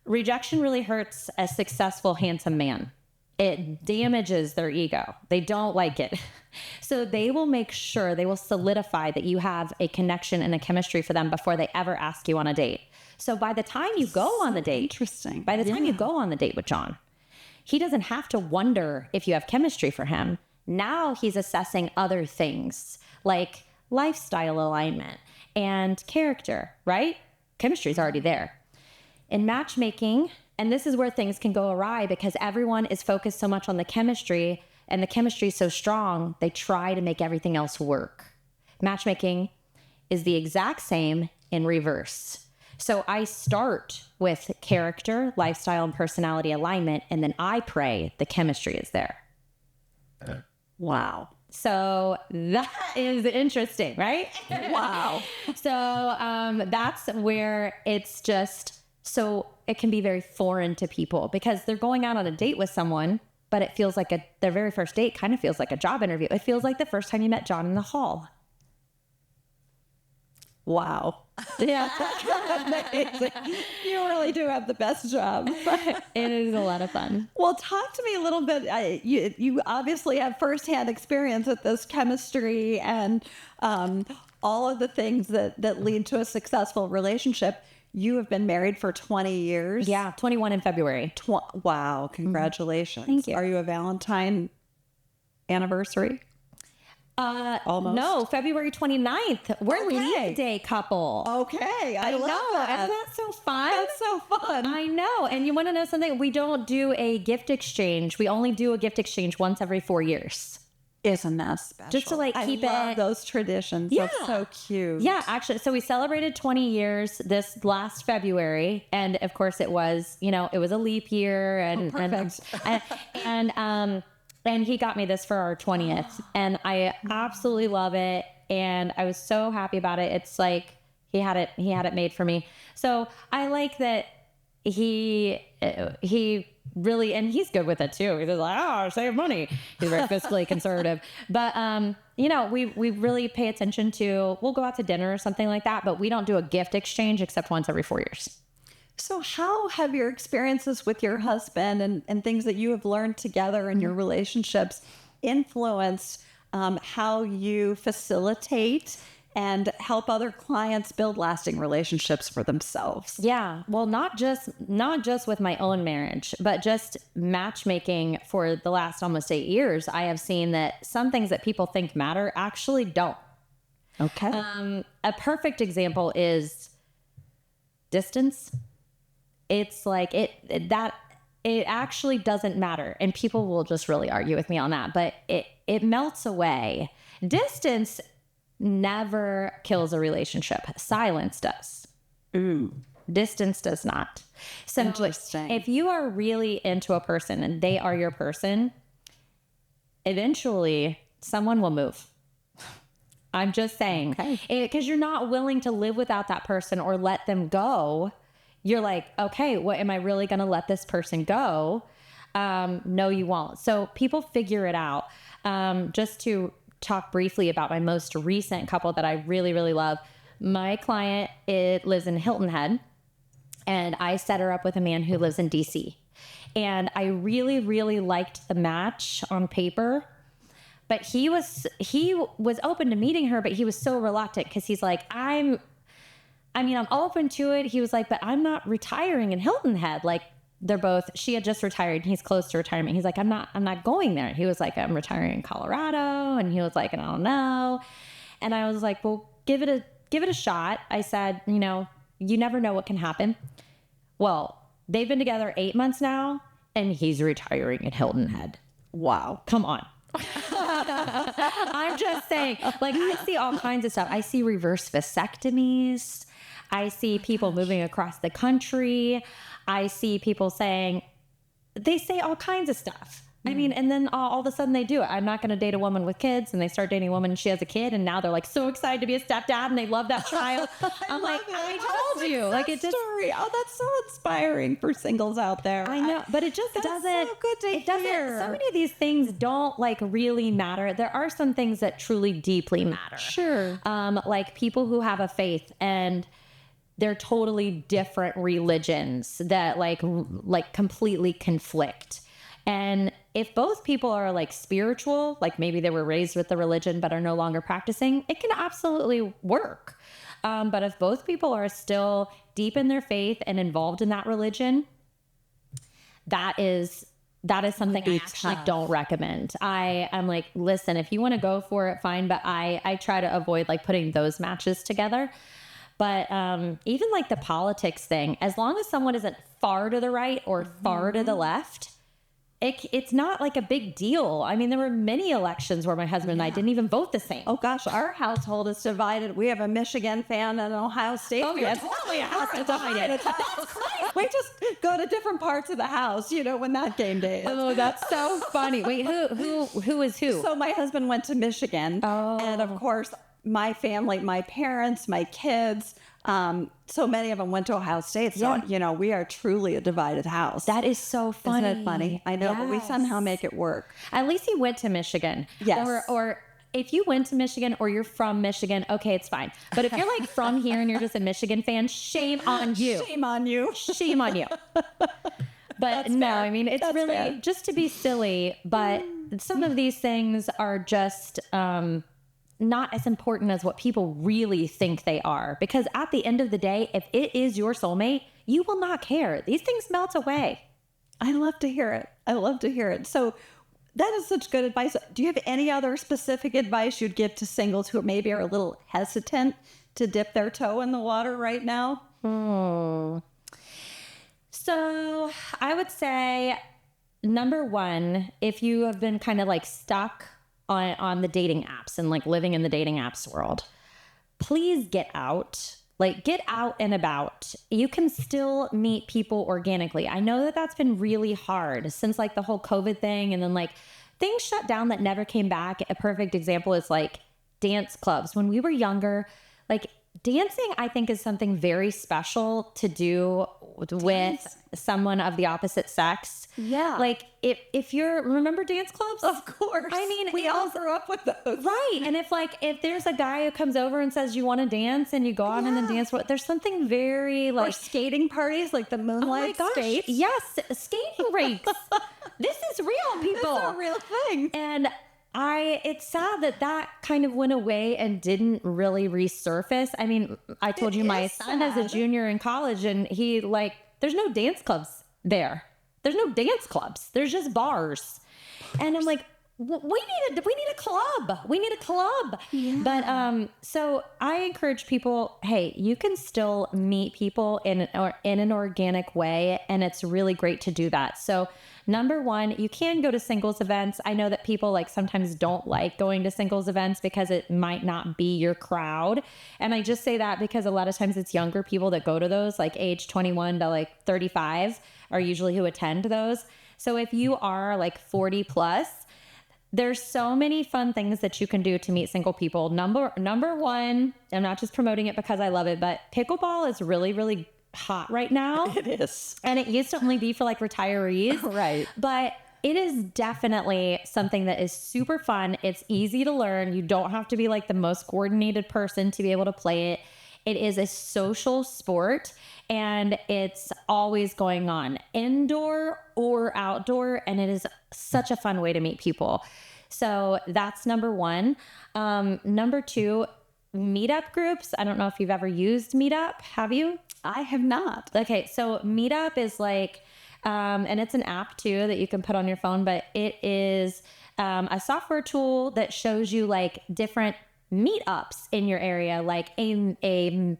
C: Rejection really hurts a successful, handsome man. It damages their ego. They don't like it. So they will make sure, they will solidify that you have a connection and a chemistry for them before they ever ask you on a date. So by the time you go on the date,
B: Interesting.
C: by the time you go on the date with John, he doesn't have to wonder if you have chemistry for him. Now he's assessing other things like lifestyle alignment and character, right? Chemistry is already there. In matchmaking, and this is where things can go awry because everyone is focused so much on the chemistry, and the chemistry is so strong, they try to make everything else work. Matchmaking is the exact same in reverse. So I start with character, lifestyle, and personality alignment, and then I pray the chemistry is there.
B: Wow.
C: So that is interesting, right?
B: Wow.
C: So that's where it's just, so it can be very foreign to people because they're going out on a date with someone, but it feels like their very first date kind of feels like a job interview. It feels like the first time you met John in the hall.
B: Wow.
C: Yeah.
B: Amazing. You really do have the best job.
C: It is a lot of fun.
B: Well, talk to me a little bit. You obviously have firsthand experience with this chemistry and all of the things that lead to a successful relationship. You have been married for 20 years.
C: Yeah, 21 in February.
B: Wow. Congratulations.
C: Thank you.
B: Are you a Valentine anniversary? Almost.
C: No, February 29th. We're Leap Day couple.
B: Okay. I love
C: know.
B: that.
C: Isn't that so fun?
B: That's so fun.
C: I know. And you want to know something? We don't do a gift exchange. We only do a gift exchange once every 4 years.
B: Isn't that special?
C: Just to like keep
B: I love
C: it.
B: those traditions.
C: Yeah.
B: That's so cute.
C: Yeah, actually. So we celebrated 20 years this last February. And of course it was, it was a leap year and,
B: perfect.
C: and he got me this for our 20th and I absolutely love it. And I was so happy about it. It's like he had it made for me. So I like that he really, and he's good with it too. He's like, save money. He's very fiscally conservative, but, we really pay attention to, we'll go out to dinner or something like that, but we don't do a gift exchange except once every 4 years.
B: So how have your experiences with your husband and things that you have learned together in your relationships influenced how you facilitate and help other clients build lasting relationships for themselves?
C: Yeah. Well, not just with my own marriage, but just matchmaking for the last almost 8 years. I have seen that some things that people think matter actually don't.
B: Okay.
C: A perfect example is distance. It's like it actually doesn't matter. And people will just really argue with me on that, but it melts away. Distance never kills a relationship. Silence does.
B: Ooh.
C: Distance does not. So
B: Interesting.
C: if you are really into a person and they are your person, eventually someone will move. I'm just saying,
B: Okay.
C: Because you're not willing to live without that person or let them go. You're like, okay, what am I really going to let this person go? No, you won't. So people figure it out. Just to talk briefly about my most recent couple that I really, really love. My client, it lives in Hilton Head, and I set her up with a man who lives in DC. And I really, really liked the match on paper. But he was open to meeting her, but he was so reluctant because he's like, I'm open to it. He was like, but I'm not retiring in Hilton Head. Like she had just retired and he's close to retirement. He's like, I'm not going there. He was like, I'm retiring in Colorado. And he was like, I don't know. And I was like, well, give it a shot. I said, you never know what can happen. Well, they've been together 8 months now and he's retiring in Hilton Head.
B: Wow.
C: Come on. I'm just saying, like, I see all kinds of stuff. I see reverse vasectomies. I see people moving across the country. I see people saying, they say all kinds of stuff. I mean, and then all of a sudden they do it. I'm not going to date a woman with kids, and they start dating a woman and she has a kid, and now they're like so excited to be a stepdad and they love that child. I'm like, I told you. Like, it just
B: story. Oh, that's so inspiring for singles out there.
C: I know, but it just doesn't.
B: So good to hear.
C: So many of these things don't like really matter. There are some things that truly deeply matter.
B: Sure.
C: Like people who have a faith and they're totally different religions that like completely conflict. And if both people are like spiritual, like maybe they were raised with the religion but are no longer practicing, it can absolutely work. But if both people are still deep in their faith and involved in that religion, that is something I actually don't recommend. I'm like, listen, if you want to go for it, fine. But I try to avoid like putting those matches together. But even like the politics thing, as long as someone isn't far to the right or far to the left, it's not like a big deal. I mean, there were many elections where my husband and I didn't even vote the same.
B: Oh gosh, our household is divided. We have a Michigan fan and an Ohio State fan.
C: You're totally divided.
B: We just go to different parts of the house, when that game day is.
C: Oh, that's so funny. Wait, who is who?
B: So my husband went to Michigan, and of course, my family, my parents, my kids, so many of them went to Ohio State. So, we are truly a divided house.
C: That is so funny.
B: Isn't it funny? I know, but we somehow make it work.
C: At least he went to Michigan.
B: Yes.
C: Or if you went to Michigan or you're from Michigan, okay, it's fine. But if you're like from here and you're just a Michigan fan, shame on you.
B: Shame on you.
C: Shame on you. But no, I mean, it's
B: That's
C: really
B: fair.
C: just to be silly. But some of these things are just not as important as what people really think they are. Because at the end of the day, if it is your soulmate, you will not care. These things melt away.
B: I love to hear it. So that is such good advice. Do you have any other specific advice you'd give to singles who maybe are a little hesitant to dip their toe in the water right now?
C: So I would say, number one, if you have been kind of like stuck on the dating apps and like living in the dating apps world, please get out. Like, get out and about. You can still meet people organically. I know that that's been really hard since like the whole COVID thing, and then like things shut down that never came back. A perfect example is like dance clubs. When we were younger, like dancing, I think, is something very special to do with someone of the opposite sex.
B: Yeah.
C: Like if you're, remember dance clubs?
B: Of course.
C: I mean,
B: we all grew up with those.
C: Right. And if there's a guy who comes over and says, you want to dance, and you go out and then dance, there's something very like.
B: Or skating parties, like the moonlight skates.
C: Yes. Skating rinks. This is real, people.
B: It's a real thing.
C: And it's sad that kind of went away and didn't really resurface. I mean, I told you my son is a junior in college, and he like, there's no dance clubs there. There's no dance clubs. There's just bars. And I'm like, we need a club. We need a club. Yeah. But so I encourage people, hey, you can still meet people in an organic way, and it's really great to do that. So number one, you can go to singles events. I know that people like sometimes don't like going to singles events because it might not be your crowd. And I just say that because a lot of times it's younger people that go to those, like age 21 to like 35 are usually who attend those. So if you are like 40 plus, there's so many fun things that you can do to meet single people. Number one, I'm not just promoting it because I love it, but pickleball is really, really hot right now.
B: It is.
C: And it used to only be for like retirees.
B: Right.
C: But it is definitely something that is super fun. It's easy to learn. You don't have to be like the most coordinated person to be able to play it. It is a social sport, and it's always going on, indoor or outdoor. And it is such a fun way to meet people. So that's number one. Number two, meetup groups. I don't know if you've ever used Meetup. Have you?
B: I have not.
C: Okay. So Meetup is like, and it's an app too that you can put on your phone, but it is a software tool that shows you like different meetups in your area, like a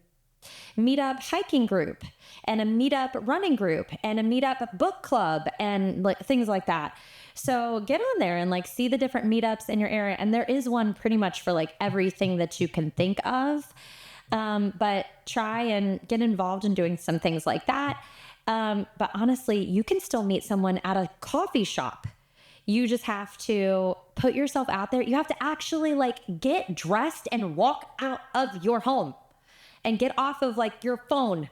C: meetup hiking group and a meetup running group and a meetup book club and like things like that. So get on there and like see the different meetups in your area. And there is one pretty much for like everything that you can think of. But try and get involved in doing some things like that. But honestly, you can still meet someone at a coffee shop. You just have to put yourself out there. You have to actually like get dressed and walk out of your home and get off of like your phone.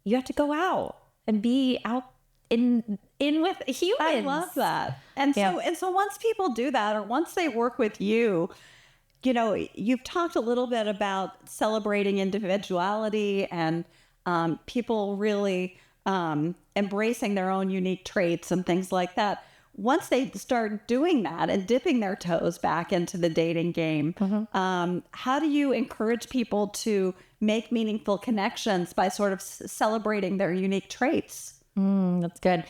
C: You have to go out and be out in with humans.
B: I love that. And so once people do that, or once they work with you, you know, you've talked a little bit about celebrating individuality and people really embracing their own unique traits and things like that. Once they start doing that and dipping their toes back into the dating game, how do you encourage people to make meaningful connections by sort of celebrating their unique traits?
C: That's good.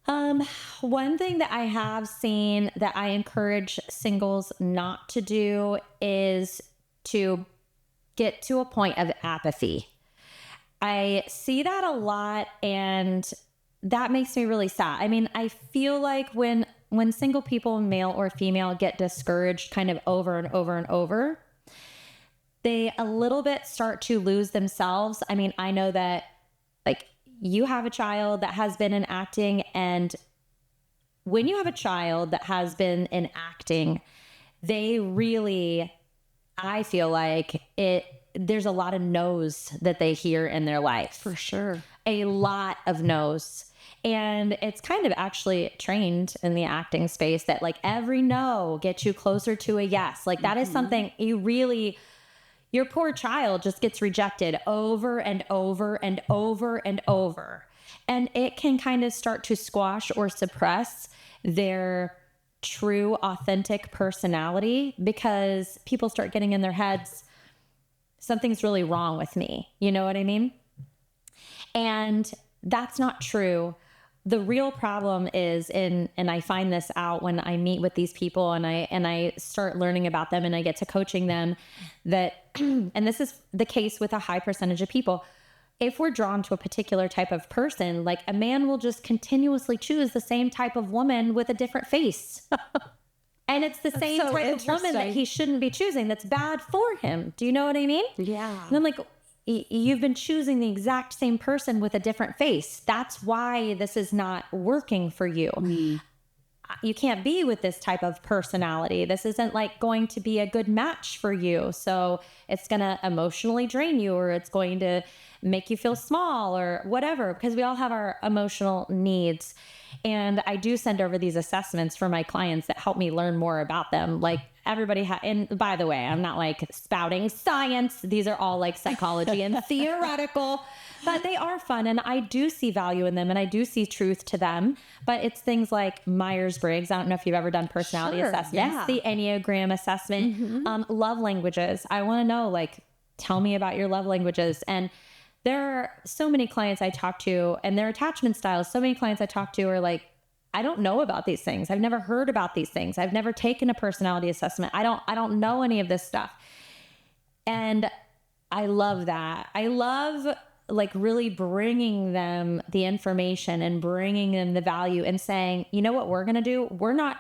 C: One thing that I have seen that I encourage singles not to do is to get to a point of apathy. I see that a lot, and that makes me really sad. I mean, I feel like when single people, male or female, get discouraged kind of over and over and over, they a little bit start to lose themselves. I mean, I know that like you have a child that has been in acting, and when you have a child that has been in acting, they really, I feel like there's a lot of no's that they hear in their life.
B: For sure.
C: A lot of no's. And it's kind of actually trained in the acting space that like every no gets you closer to a yes. Like that is something your poor child just gets rejected over and over and over and over. And it can kind of start to squash or suppress their true, authentic personality, because people start getting in their heads, something's really wrong with me. You know what I mean? And that's not true. The real problem is and I find this out when I meet with these people and I start learning about them and I get to coaching them, that, and this is the case with a high percentage of people, if we're drawn to a particular type of person, like a man will just continuously choose the same type of woman with a different face. And it's the same type of woman that he shouldn't be choosing. That's bad for him. Do you know what I mean?
B: Yeah.
C: And I'm like, you've been choosing the exact same person with a different face. That's why this is not working for you. You can't be with this type of personality. This isn't like going to be a good match for you. So it's going to emotionally drain you, or it's going to make you feel small or whatever, because we all have our emotional needs. And I do send over these assessments for my clients that help me learn more about them. Like everybody and by the way, I'm not like spouting science. These are all like psychology and theoretical, but they are fun. And I do see value in them and I do see truth to them, but it's things like Myers-Briggs. I don't know if you've ever done personality assessments, the Enneagram assessment, love languages. I want to know, like, tell me about your love languages. And there are so many clients I talk to and their attachment styles. So many clients I talk to are like, I don't know about these things. I've never heard about these things. I've never taken a personality assessment. I don't know any of this stuff. And I love that. I love like really bringing them the information and bringing them the value and saying, you know what we're going to do? We're not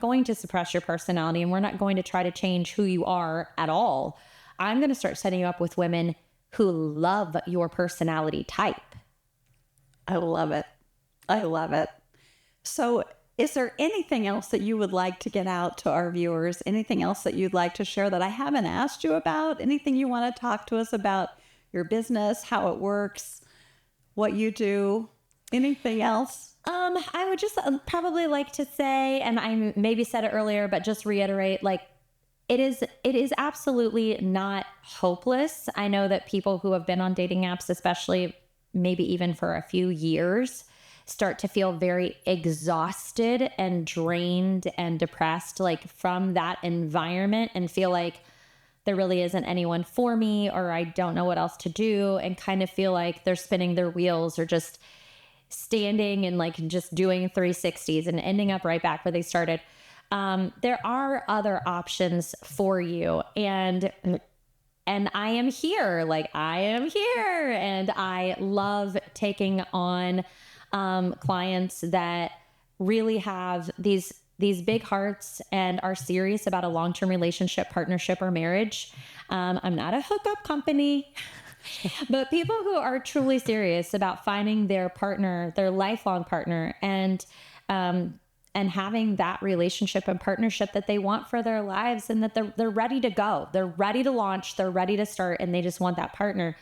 C: going to suppress your personality, and we're not going to try to change who you are at all. I'm going to start setting you up with women who love your personality type.
B: I love it. I love it. So is there anything else that you would like to get out to our viewers? Anything else that you'd like to share that I haven't asked you about? Anything you want to talk to us about your business, how it works, what you do? Anything else?
C: I would just probably like to say, and I maybe said it earlier, but just reiterate, like, it is absolutely not hopeless. I know that people who have been on dating apps, especially maybe even for a few years, start to feel very exhausted and drained and depressed, like from that environment, and feel like there really isn't anyone for me, or I don't know what else to do, and kind of feel like they're spinning their wheels or just standing and like just doing 360s and ending up right back where they started. There are other options for you. And I am here, and I love taking on clients that really have these big hearts and are serious about a long-term relationship, partnership, or marriage. I'm not a hookup company, but people who are truly serious about finding their partner, their lifelong partner, and having that relationship and partnership that they want for their lives, and that they're ready to go. They're ready to launch. They're ready to start, and they just want that partner.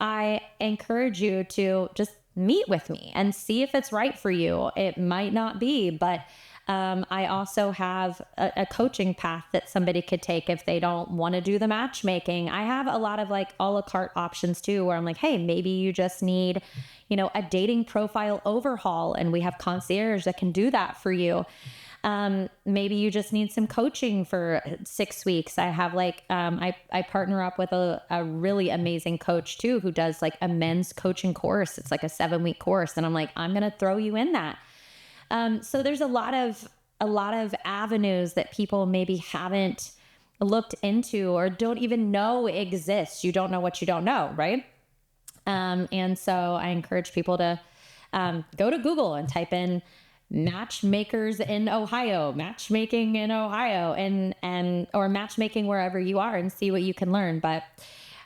C: I encourage you to just meet with me and see if it's right for you. It might not be, but I also have a coaching path that somebody could take if they don't want to do the matchmaking. I have a lot of like a la carte options too, where I'm like, hey, maybe you just need, a dating profile overhaul, and we have concierge that can do that for you. Maybe you just need some coaching for 6 weeks. I have I partner up with a really amazing coach too, who does like a men's coaching course. It's like a 7-week course. And I'm like, I'm going to throw you in that. So there's a lot of avenues that people maybe haven't looked into or don't even know exist. You don't know what you don't know, right? And so I encourage people to go to Google and type in matchmakers in Ohio, matchmaking in Ohio, or matchmaking wherever you are, and see what you can learn. But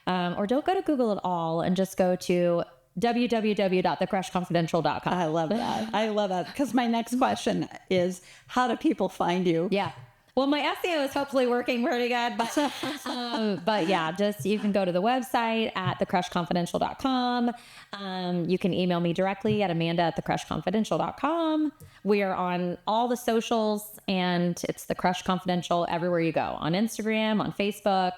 C: or don't go to Google at all and just go to www.thecrushconfidential.com.
B: I love that. Because my next question is, how do people find you?
C: Yeah. Well, my SEO is hopefully working pretty good, but yeah, just you can go to the website at thecrushconfidential.com. You can email me directly at amanda@thecrushconfidential.com. We are on all the socials, and it's The Crush Confidential everywhere you go, on Instagram, on Facebook.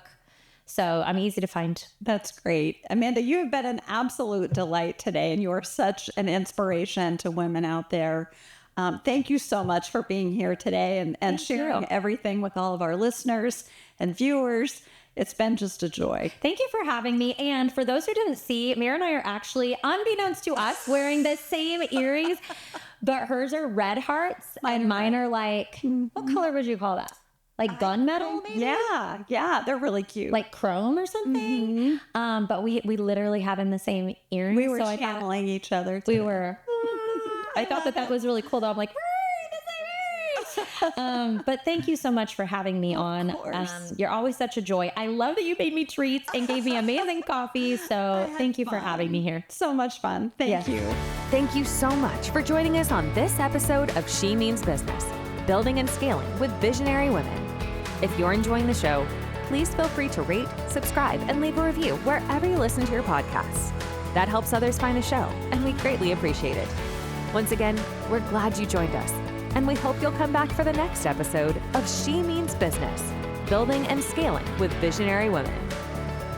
C: So I'm easy to find.
B: That's great. Amanda, you have been an absolute delight today, and you are such an inspiration to women out there. Thank you so much for being here today and sharing everything with all of our listeners and viewers. It's been just a joy.
C: Thank you for having me. And for those who didn't see, Myrrha and I are actually, unbeknownst to us, wearing the same earrings, but hers are red hearts and mine are like, what color would you call that? Like gunmetal, maybe?
B: Yeah, they're really cute.
C: Like chrome or something. But we literally have in the same earrings.
B: We were channeling each other.
C: We were. I thought that was really cool. Though I'm like, but thank you so much for having me on. You're always such a joy. I love that you made me treats and gave me amazing coffee. So thank you for having me here.
B: So much fun. Thank you.
A: Thank you so much for joining us on this episode of She Means Business, Building and Scaling with Visionary Women. If you're enjoying the show, please feel free to rate, subscribe, and leave a review wherever you listen to your podcasts. That helps others find the show, and we greatly appreciate it. Once again, we're glad you joined us, and we hope you'll come back for the next episode of She Means Business, Building and Scaling with Visionary Women.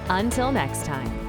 A: Until next time.